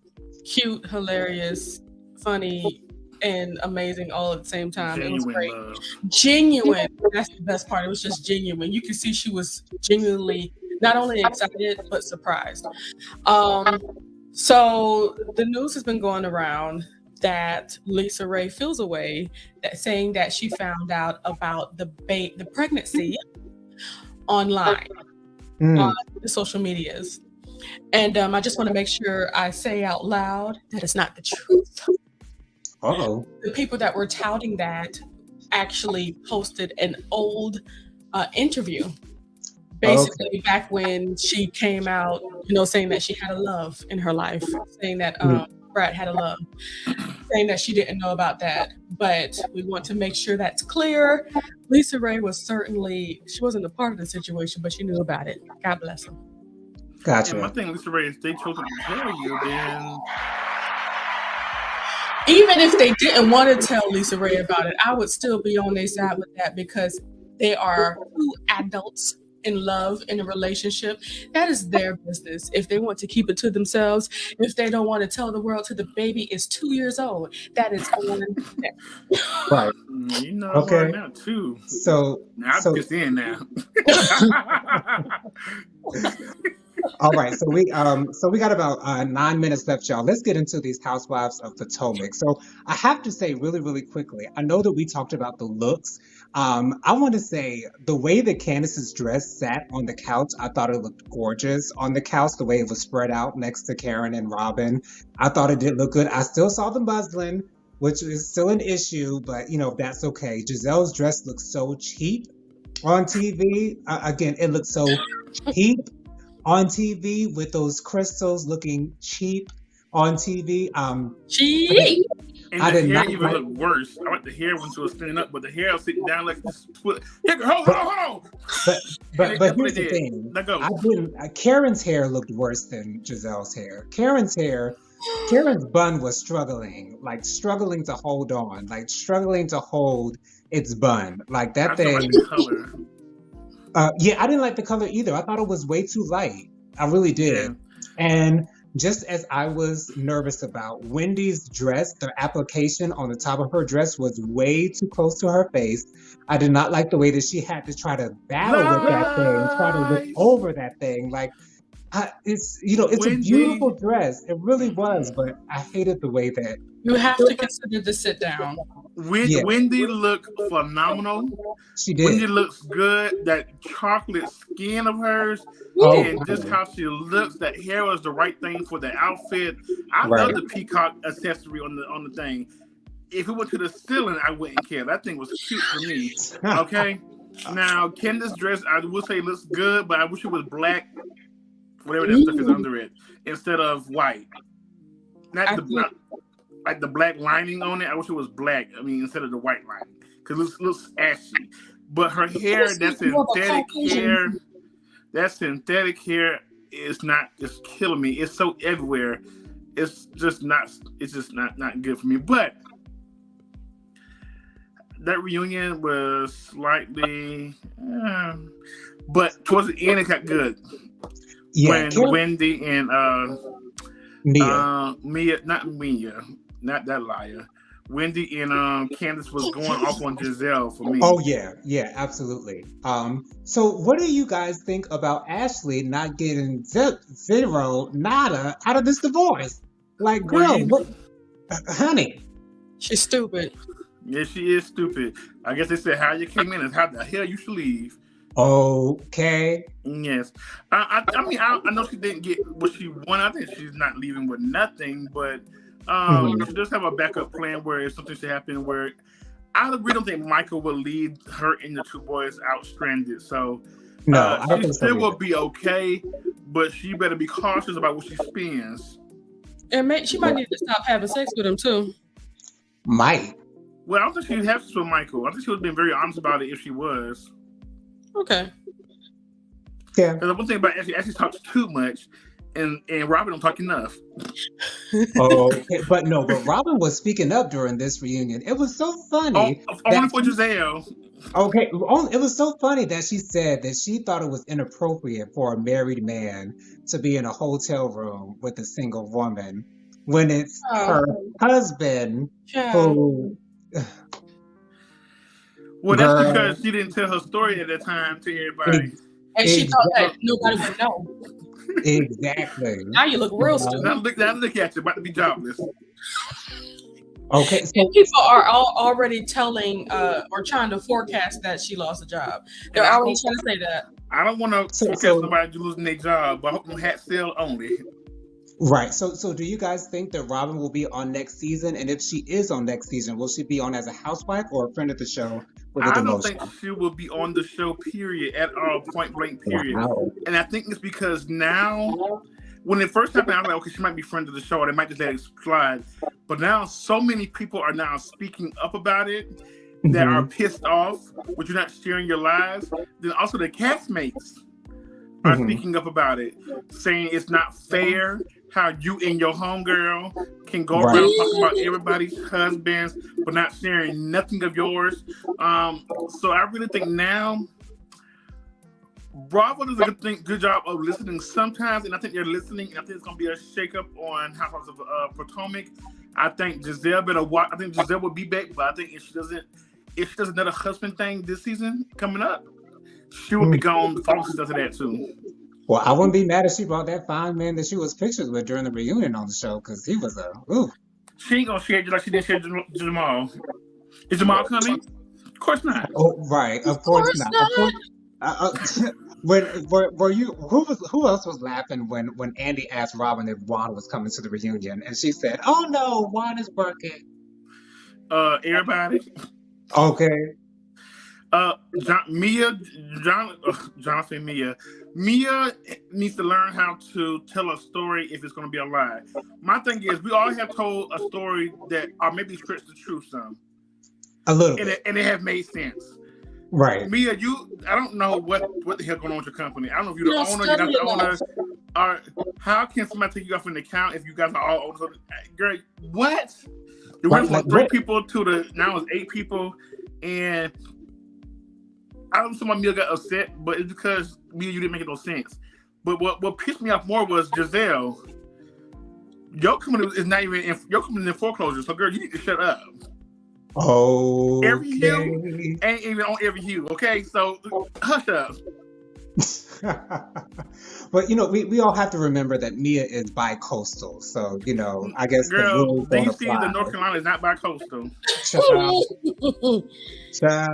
cute, hilarious, funny, and amazing all at the same time. It was great. Genuine. That's the best part. It was just genuine. You could see she was genuinely not only excited, but surprised. So the news has been going around that Lisa Ray feels a way, saying that she found out about the pregnancy online on the social medias. And I just want to make sure I say out loud that it's not the truth. Uh-oh. The people that were touting that actually posted an old interview. Basically, back when she came out, saying that she had a love in her life, saying that Brad had a love, saying that she didn't know about that. But we want to make sure that's clear. Lisa Ray she wasn't a part of the situation, but she knew about it. God bless her. Gotcha. And my thing, Lisa Ray, if they chose to tell you, then even if they didn't want to tell Lisa Ray about it, I would still be on their side with that because they are 2 adults in love in a relationship. That is their business. If they want to keep it to themselves, if they don't want to tell the world till the baby is 2 years old, that is on them. Right. Okay. Now too. So I'm just in now. All right, so we got about 9 minutes left, y'all. Let's get into these Housewives of Potomac. So I have to say really, really quickly, I know that we talked about the looks. I want to say the way that Candace's dress sat on the couch, I thought it looked gorgeous on the couch, the way it was spread out next to Karen and Robin. I thought it did look good. I still saw the muslin, which is still an issue, but that's okay. Giselle's dress looks so cheap on TV. Again, it looks so cheap on TV with those crystals looking cheap on TV. Cheap. And the hair even looked worse. I like the hair when she was standing up, but the hair was sitting down like this. Hold on. But here's the thing. Karen's hair looked worse than Giselle's hair. Karen's bun was struggling to hold on, struggling to hold its bun. Like that thing. Like the color. I didn't like the color either. I thought it was way too light. I really did. Yeah. And just as I was nervous about Wendy's dress, the application on the top of her dress was way too close to her face. I did not like the way that she had to try to battle with that thing, try to look over that thing. It's a beautiful dress. It really was, but I hated the way that. You have to consider the sit down. Wendy looked phenomenal. She did. Wendy looks good. That chocolate skin of hers, and just how she looks. That hair was the right thing for the outfit. I love the peacock accessory on the thing. If it went to the ceiling, I wouldn't care. That thing was cute for me. Okay. Now, Candace's dress, I would say looks good, but I wish it was black, whatever that stuff is under it, instead of white. The black lining on it. I wish it was black. I mean, instead of the white lining, because it looks ashy. but her hair, that synthetic hair is not just killing me. It's so everywhere. It's just not good for me. But that reunion was slightly, but towards the end it got good. Yeah, when Wendy and Mia, not that liar. Wendy and Candace was going off on Giselle for me. Oh yeah, absolutely. So what do you guys think about Ashley not getting nada out of this divorce? Like, girl, what, honey? She's stupid. Yeah, she is stupid. I guess they said how you came in is how the hell you should leave. Okay. Yes. I mean, I know she didn't get what she wanted. I think she's not leaving with nothing, but she does have a backup plan where if something should happen where I really don't think Michael will leave her and the two boys out stranded. So no, she still will be okay, but she better be cautious about what she spends. And she might need to stop having sex with him too. Might. Well, I don't think she'd have sex with Michael. I think she would have been very honest about it if she was. Okay. Yeah. Because the one thing about Ashley talks too much, and Robin don't talk enough. Okay. But Robin was speaking up during this reunion. It was so funny. Only for Giselle. Okay. It was so funny that she said that she thought it was inappropriate for a married man to be in a hotel room with a single woman when it's her husband who... Well, that's because she didn't tell her story at that time to everybody. And she thought that nobody would know. Exactly. Now you look real stupid. Now look at you, about to be jobless. Okay. So and people are already telling or trying to forecast that she lost a job. They're already trying to say that. I don't want to forecast somebody losing their job, but I hope them hats sell only. Right. So do you guys think that Robin will be on next season? And if she is on next season, will she be on as a housewife or a friend of the show with a demotion? I don't think she will be on the show, period, at all, point blank, period. Wow. And I think it's because now, when it first happened, I was like, okay, she might be friend of the show, or they might just let it slide. But now so many people are now speaking up about it that are pissed off, but you're not sharing your lives. Then also the castmates are speaking up about it, saying it's not fair how you and your homegirl can go around talking about everybody's husbands, but not sharing nothing of yours. So I really think now Bravo does a good job of listening sometimes, and I think they're listening, and I think it's going to be a shakeup on Housewives of Potomac. I think Giselle better watch. I think Giselle will be back, but I think if she does another husband thing this season coming up, she will be gone the following season after that too. Well, I wouldn't be mad if she brought that fine man that she was pictures with during the reunion on the show, because he was She ain't gonna share it just like she didn't share Jamal. Is Jamal coming? Of course not. Oh, right. Of course not. Who else was laughing when Andy asked Robin if Juan was coming to the reunion, and she said, "Oh no, Juan is working." Everybody. Okay. Mia needs to learn how to tell a story if it's going to be a lie. My thing is, we all have told a story that or maybe stretched the truth some. A little bit. And it have made sense. Right. Mia, I don't know what the hell going on with your company. I don't know if you're the owner, you're not the owner. Or how can somebody take you off an account if you guys are all owners? Girl, what? You went from 3 people to now it's 8 people, and I don't know why Mia got upset, but it's because Mia, you didn't make no sense. But what pissed me off more was Giselle. Your company is not even your company in foreclosure, so girl, you need to shut up. Oh, Every hue ain't even on every hue. Okay, so hush up. But we all have to remember that Mia is bi-coastal, so I guess girl, DC, the North Carolina is not bi-coastal. Child. Yeah,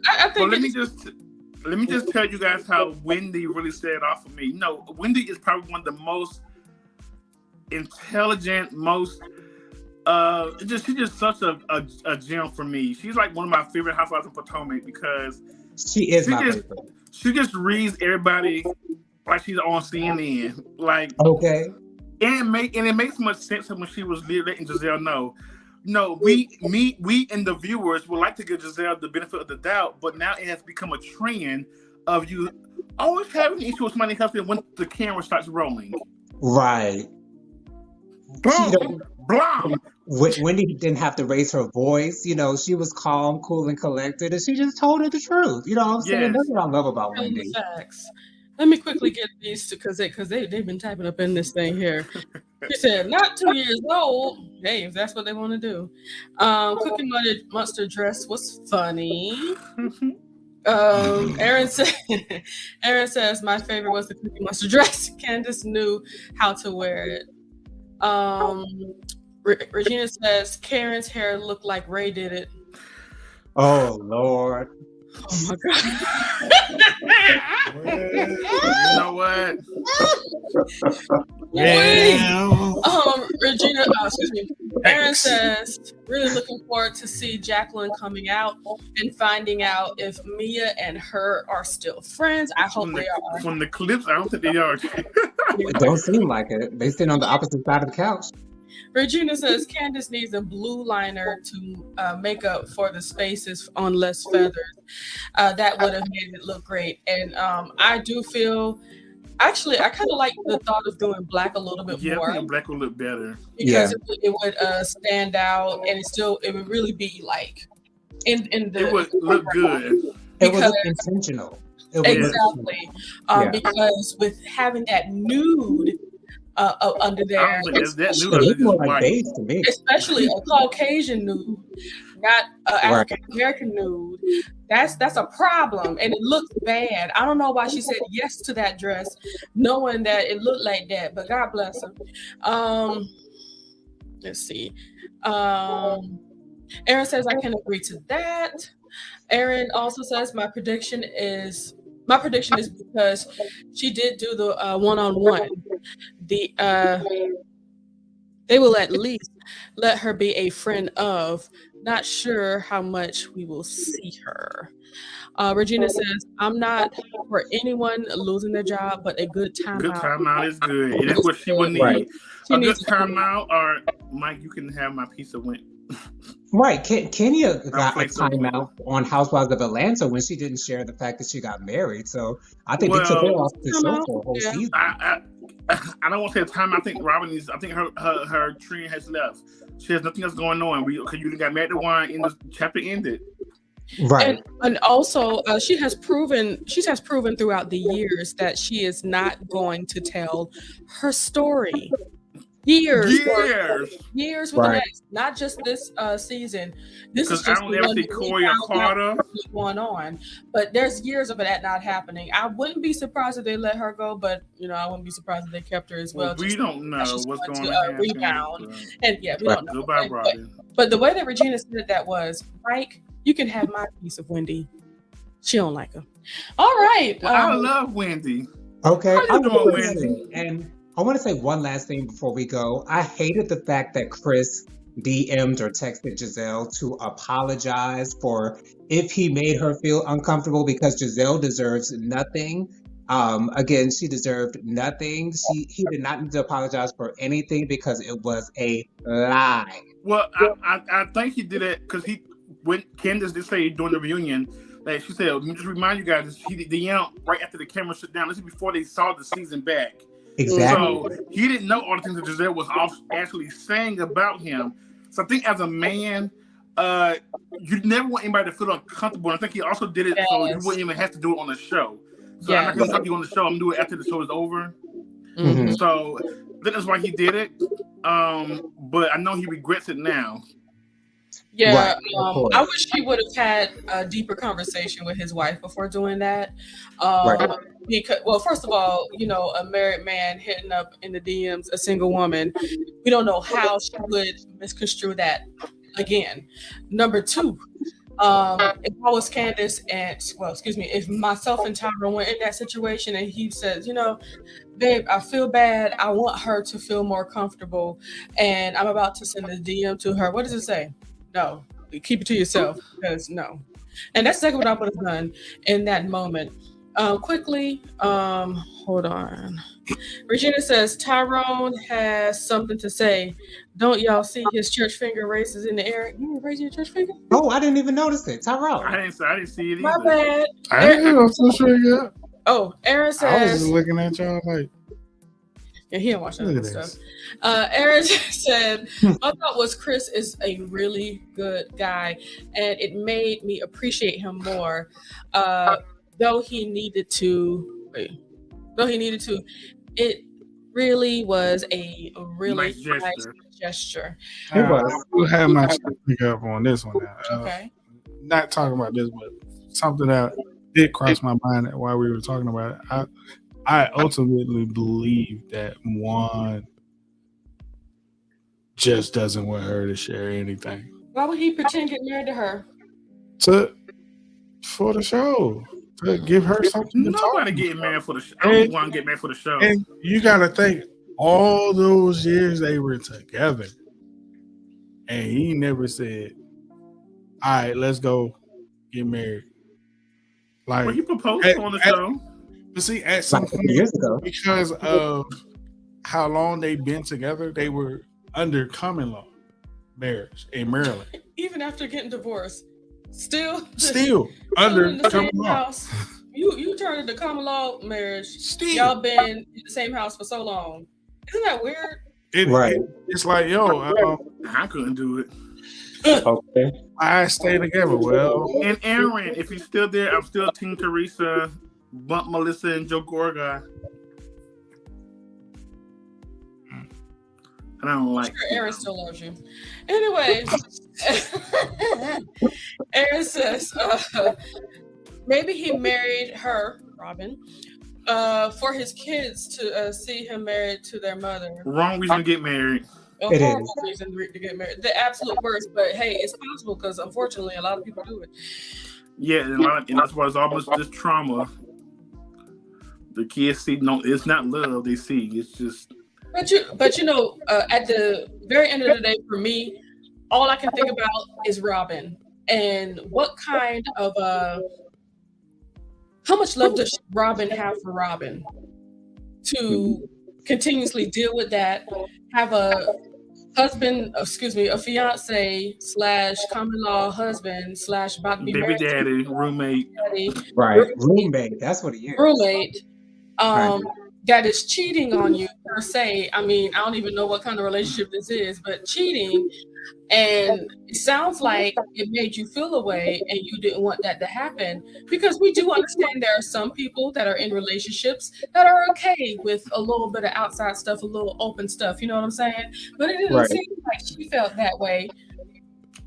I think. Well, let me just tell you guys how Wendy really set off for me. Wendy is probably one of the most intelligent, most she's just such a gem for me. She's like one of my favorite housewives of Potomac because she is my favorite. She just reads everybody like she's on CNN. Like okay, and it makes much sense when she was letting Giselle know. No, we and the viewers would like to give Giselle the benefit of the doubt, but now it has become a trend of you always having an issue with somebody else when the camera starts rolling. Right. Boom, blam. Wendy didn't have to raise her voice. You know, she was calm, cool, and collected, and she just told her the truth. You know what I'm saying? That's what I love about Wendy. Facts. Let me quickly get these because they've been typing up in this thing here. She said, not 2 years old. Hey, if that's what they want to do. Cookie Monster dress was funny. Aaron says my favorite was the Cookie Monster dress. Candace knew how to wear it. Regina says Karen's hair looked like Ray did it. Oh Lord. Oh my God. You know what? Regina, excuse me. Aaron says, really looking forward to see Jacqueline coming out and finding out if Mia and her are still friends. I hope they are. From the clips, I don't think they are. It don't seem like it. They sit on the opposite side of the couch. Regina says Candace needs a blue liner to make up for the spaces on less feathers. That would have made it look great. And I do feel, actually, I kind of like the thought of doing black a little bit more. Yeah, black would look better. Because it would stand out, and it would really be like in the. It would look good. It was intentional. Exactly. Because with having that nude under there, especially a Caucasian nude, not African American nude, that's a problem, and it looks bad. I don't know why she said yes to that dress, knowing that it looked like that. But God bless her. Let's see. Aaron says I can agree to that. Aaron also says my prediction is because she did do the one-on-one. They will at least let her be a friend of. Not sure how much we will see her. Regina says, I'm not for anyone losing their job, but a good timeout. Good timeout is good. And that's what she would need. Right. A good timeout, or Mike, you can have my piece of wind. Right. Kenya got a timeout on Housewives of Atlanta when she didn't share the fact that she got married. So I think they took her off the show for a whole season. I don't want to say a time. I think Robin is. I think her trend has left. She has nothing else going on. Because you got married to one, and the chapter ended. Right. And also, she has proven throughout the years that she is not going to tell her story. Years with the next, not just this season. This is just I don't ever see Corey or Carter going on, but there's years of that not happening. I wouldn't be surprised if they let her go, but I wouldn't be surprised if they kept her as well. We don't know what's going to rebound, and we don't know. Goodbye, Robin. But the way that Regina said that was, Mike, you can have my piece of Wendy. She don't like her. All right. Well, I love Wendy. Okay. How you doing, Wendy? And I want to say one last thing before we go. I hated the fact that Chris DM'd or texted Giselle to apologize for if he made her feel uncomfortable, because Giselle deserves nothing. Again, she deserved nothing. He did not need to apologize for anything because it was a lie. Well, I think he did it because when Candace did say during the reunion, like she said, just remind you guys, he DM'd right after the camera shut down. This is before they saw the season back. Exactly. So he didn't know all the things that Giselle was actually saying about him. So I think as a man, you never want anybody to feel uncomfortable. And I think he also did it so you wouldn't even have to do it on the show. So I'm not going to talk to you on the show. I'm going to do it after the show is over. Mm-hmm. So that's why he did it. But I know he regrets it now. Yeah, I wish he would have had a deeper conversation with his wife before doing that. Because, well, first of all, a married man hitting up in the DMs a single woman, we don't know how she would misconstrue that again. Number two, if I was Candace if myself and Tyra went in that situation and he says, babe, I feel bad. I want her to feel more comfortable. And I'm about to send a DM to her. What does it say? No, keep it to yourself, because no. And that's exactly what I would have done in that moment. Quickly, hold on. Regina says Tyrone has something to say. Don't y'all see his church finger raises in the air? You raising your church finger? Oh, I didn't even notice it. Tyrone. I didn't see it My either. bad. I didn't know social media. Oh, Aaron I was says. just looking at y'all like. Yeah, he didn't watch that Look other at stuff. this. Aaron said, my thought was Chris is a really good guy, and it made me appreciate him more. Though he needed to, it really was a really nice gesture. It was. I will have my pick up on this one now. Okay. Not talking about this, but something that did cross my mind while we were talking about it. I ultimately believe that Juan just doesn't want her to share anything. Why would he pretend to get married to her? For the show. To give her something to Nobody talk getting about. married for the show. I don't want to get married for the show. And you got to think, all those years they were together, and he never said, all right, let's go get married. Like, well, he proposed on the show. But see, at some point, years ago, because of how long they've been together, they were under common law marriage in Maryland. Even after getting divorced, still under in the common same law. house. You turned into common law marriage. Still. Y'all been in the same house for so long. Isn't that weird? It's like, yo, I couldn't do it. Okay. I stay together. Well, and Aaron, if you're still there, I'm still Team Teresa. Bump Melissa and Joe Gorga. I don't like. Sure, Aaron still loves you. Anyway, Aaron says maybe he married her, Robin, for his kids to see him married to their mother. Wrong reason to get married. A horrible reason to get married. The absolute worst, but hey, it's possible because unfortunately a lot of people do it. Yeah, and that's why it's almost this trauma. The kids see, no, it's not love they see. It's just. But you know, at the very end of the day, for me, all I can think about is Robin and what kind of how much love does Robin have for Robin to continuously deal with that, have a husband, a fiance / common law husband / about to be baby daddy, roommate. Right, roommate. That's what he is. Roommate. That is cheating on you per se. I mean, I don't even know what kind of relationship this is, but cheating, and it sounds like it made you feel a way and you didn't want that to happen, because we do understand there are some people that are in relationships that are okay with a little bit of outside stuff, a little open stuff, you know what I'm saying? But it didn't seem like she felt that way.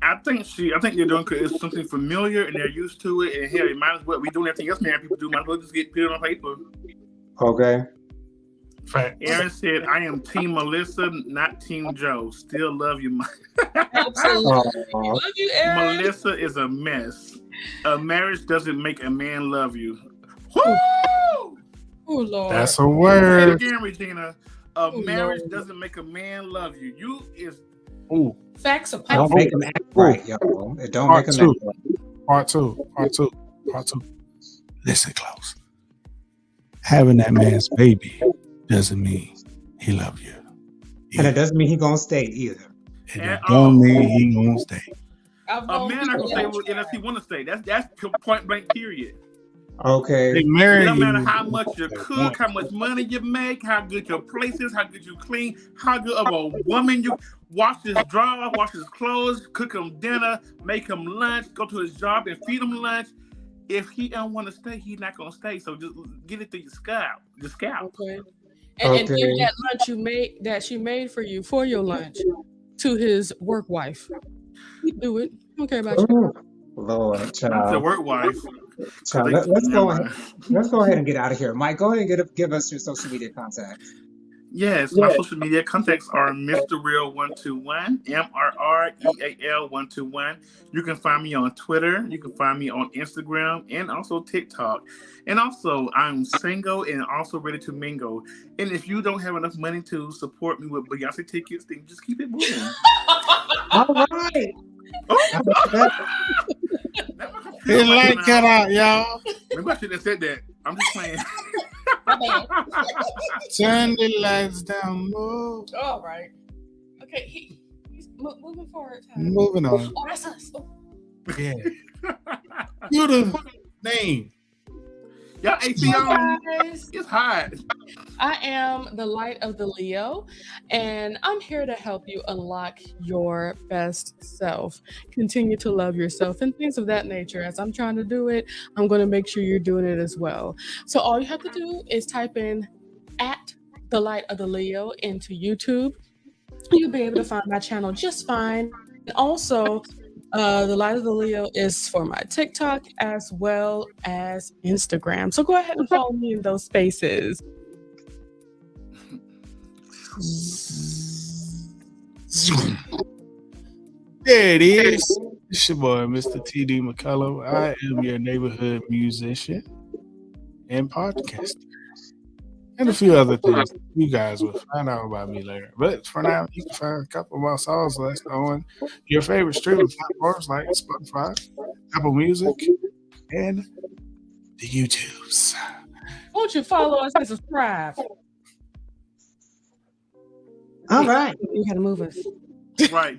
I think they're doing it's something familiar and they're used to it, and hell, it might as well, we doing everything else married people do, might as well just get put it on paper. Okay. Aaron said, I am Team Melissa, not Team Joe. Still love you, Absolutely. Love you, Aaron. Melissa is a mess. A marriage doesn't make a man love you. Woo! Oh, Lord. That's a word. Say it again, Regina. A marriage doesn't make a man love you. You is. Ooh. Facts are Don't make him act right, yo. It don't make him act right. Part two. Listen close. Having that man's baby doesn't mean he love you. And it doesn't mean he gonna stay either. It don't mean he gonna stay. A man not gonna stay unless he want to stay. That's point blank. Period. Okay. They marry no matter you how much you cook, how much money you make, how good your place is, how good you clean, how good of a woman you wash his drawers, wash his clothes, cook him dinner, make him lunch, go to his job and feed him lunch. If he don't want to stay, he's not gonna stay. So just get it through your scalp. Okay. And give that lunch that she made for you for your lunch to his work wife. He'd do it. I don't care about you. Lord, child. That's a work wife. Child, let's go ahead and get out of here. Mike, go ahead and give us your social media contacts. Yes, my social media contacts are Mr. Real 121, MRREAL 121. You can find me on Twitter. You can find me on Instagram and also TikTok. And also, I'm single and also ready to mingle. And if you don't have enough money to support me with Beyonce tickets, then just keep it moving. All right. His light cut out, y'all. Maybe I should have said that. I'm just playing. My bad. Turn the lights down. Move. All right. Okay, he's moving forward. Moving on. Oh, that's us. Oh. Yeah. You're the name. Y'all ain't see Guys, it's hot. I am the light of the Leo, and I'm here to help you unlock your best self. Continue to love yourself and things of that nature. As I'm trying to do it, I'm going to make sure you're doing it as well. So all you have to do is type in at the light of the Leo into YouTube. You'll be able to find my channel just fine. And also, the Light of the Leo is for my TikTok as well as Instagram. So go ahead and follow me in those spaces. There it is. It's your boy, Mr. TD McCullough. I am your neighborhood musician and podcaster. And a few other things you guys will find out about me later. But for now, you can find a couple of my songs list on your favorite streaming platforms like Spotify, Apple Music, and the YouTubes. Won't you follow us and subscribe? All right. You gotta move us. Right.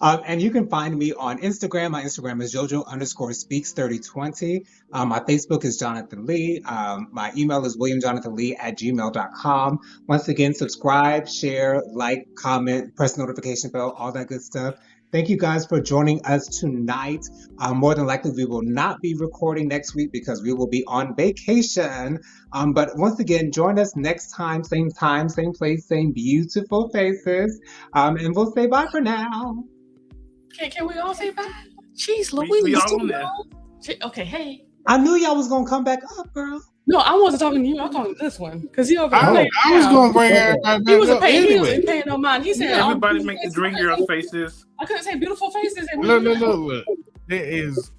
And you can find me on Instagram. My Instagram is jojo_speaks3020. My Facebook is Jonathan Lee. My email is williamjonathanlee@gmail.com. Once again, subscribe, share, like, comment, press the notification bell, all that good stuff. Thank you guys for joining us tonight. More than likely, we will not be recording next week because we will be on vacation. But once again, join us next time, same place, same beautiful faces. And we'll say bye for now. Can we all say bye? Jeez, We Louise. all on there. Okay, hey. I knew y'all was going to come back up, girl. No, I wasn't talking to you. I'm talking to this one. Because he over there. I was going to bring everybody He wasn't back up paying, anyway. paying no mind. He said, Everybody make the dream girl faces. I couldn't say beautiful faces. And Look. There is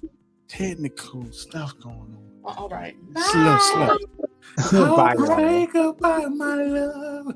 technical stuff going on. All right. Slow. Bye, y'all. Say goodbye, my love.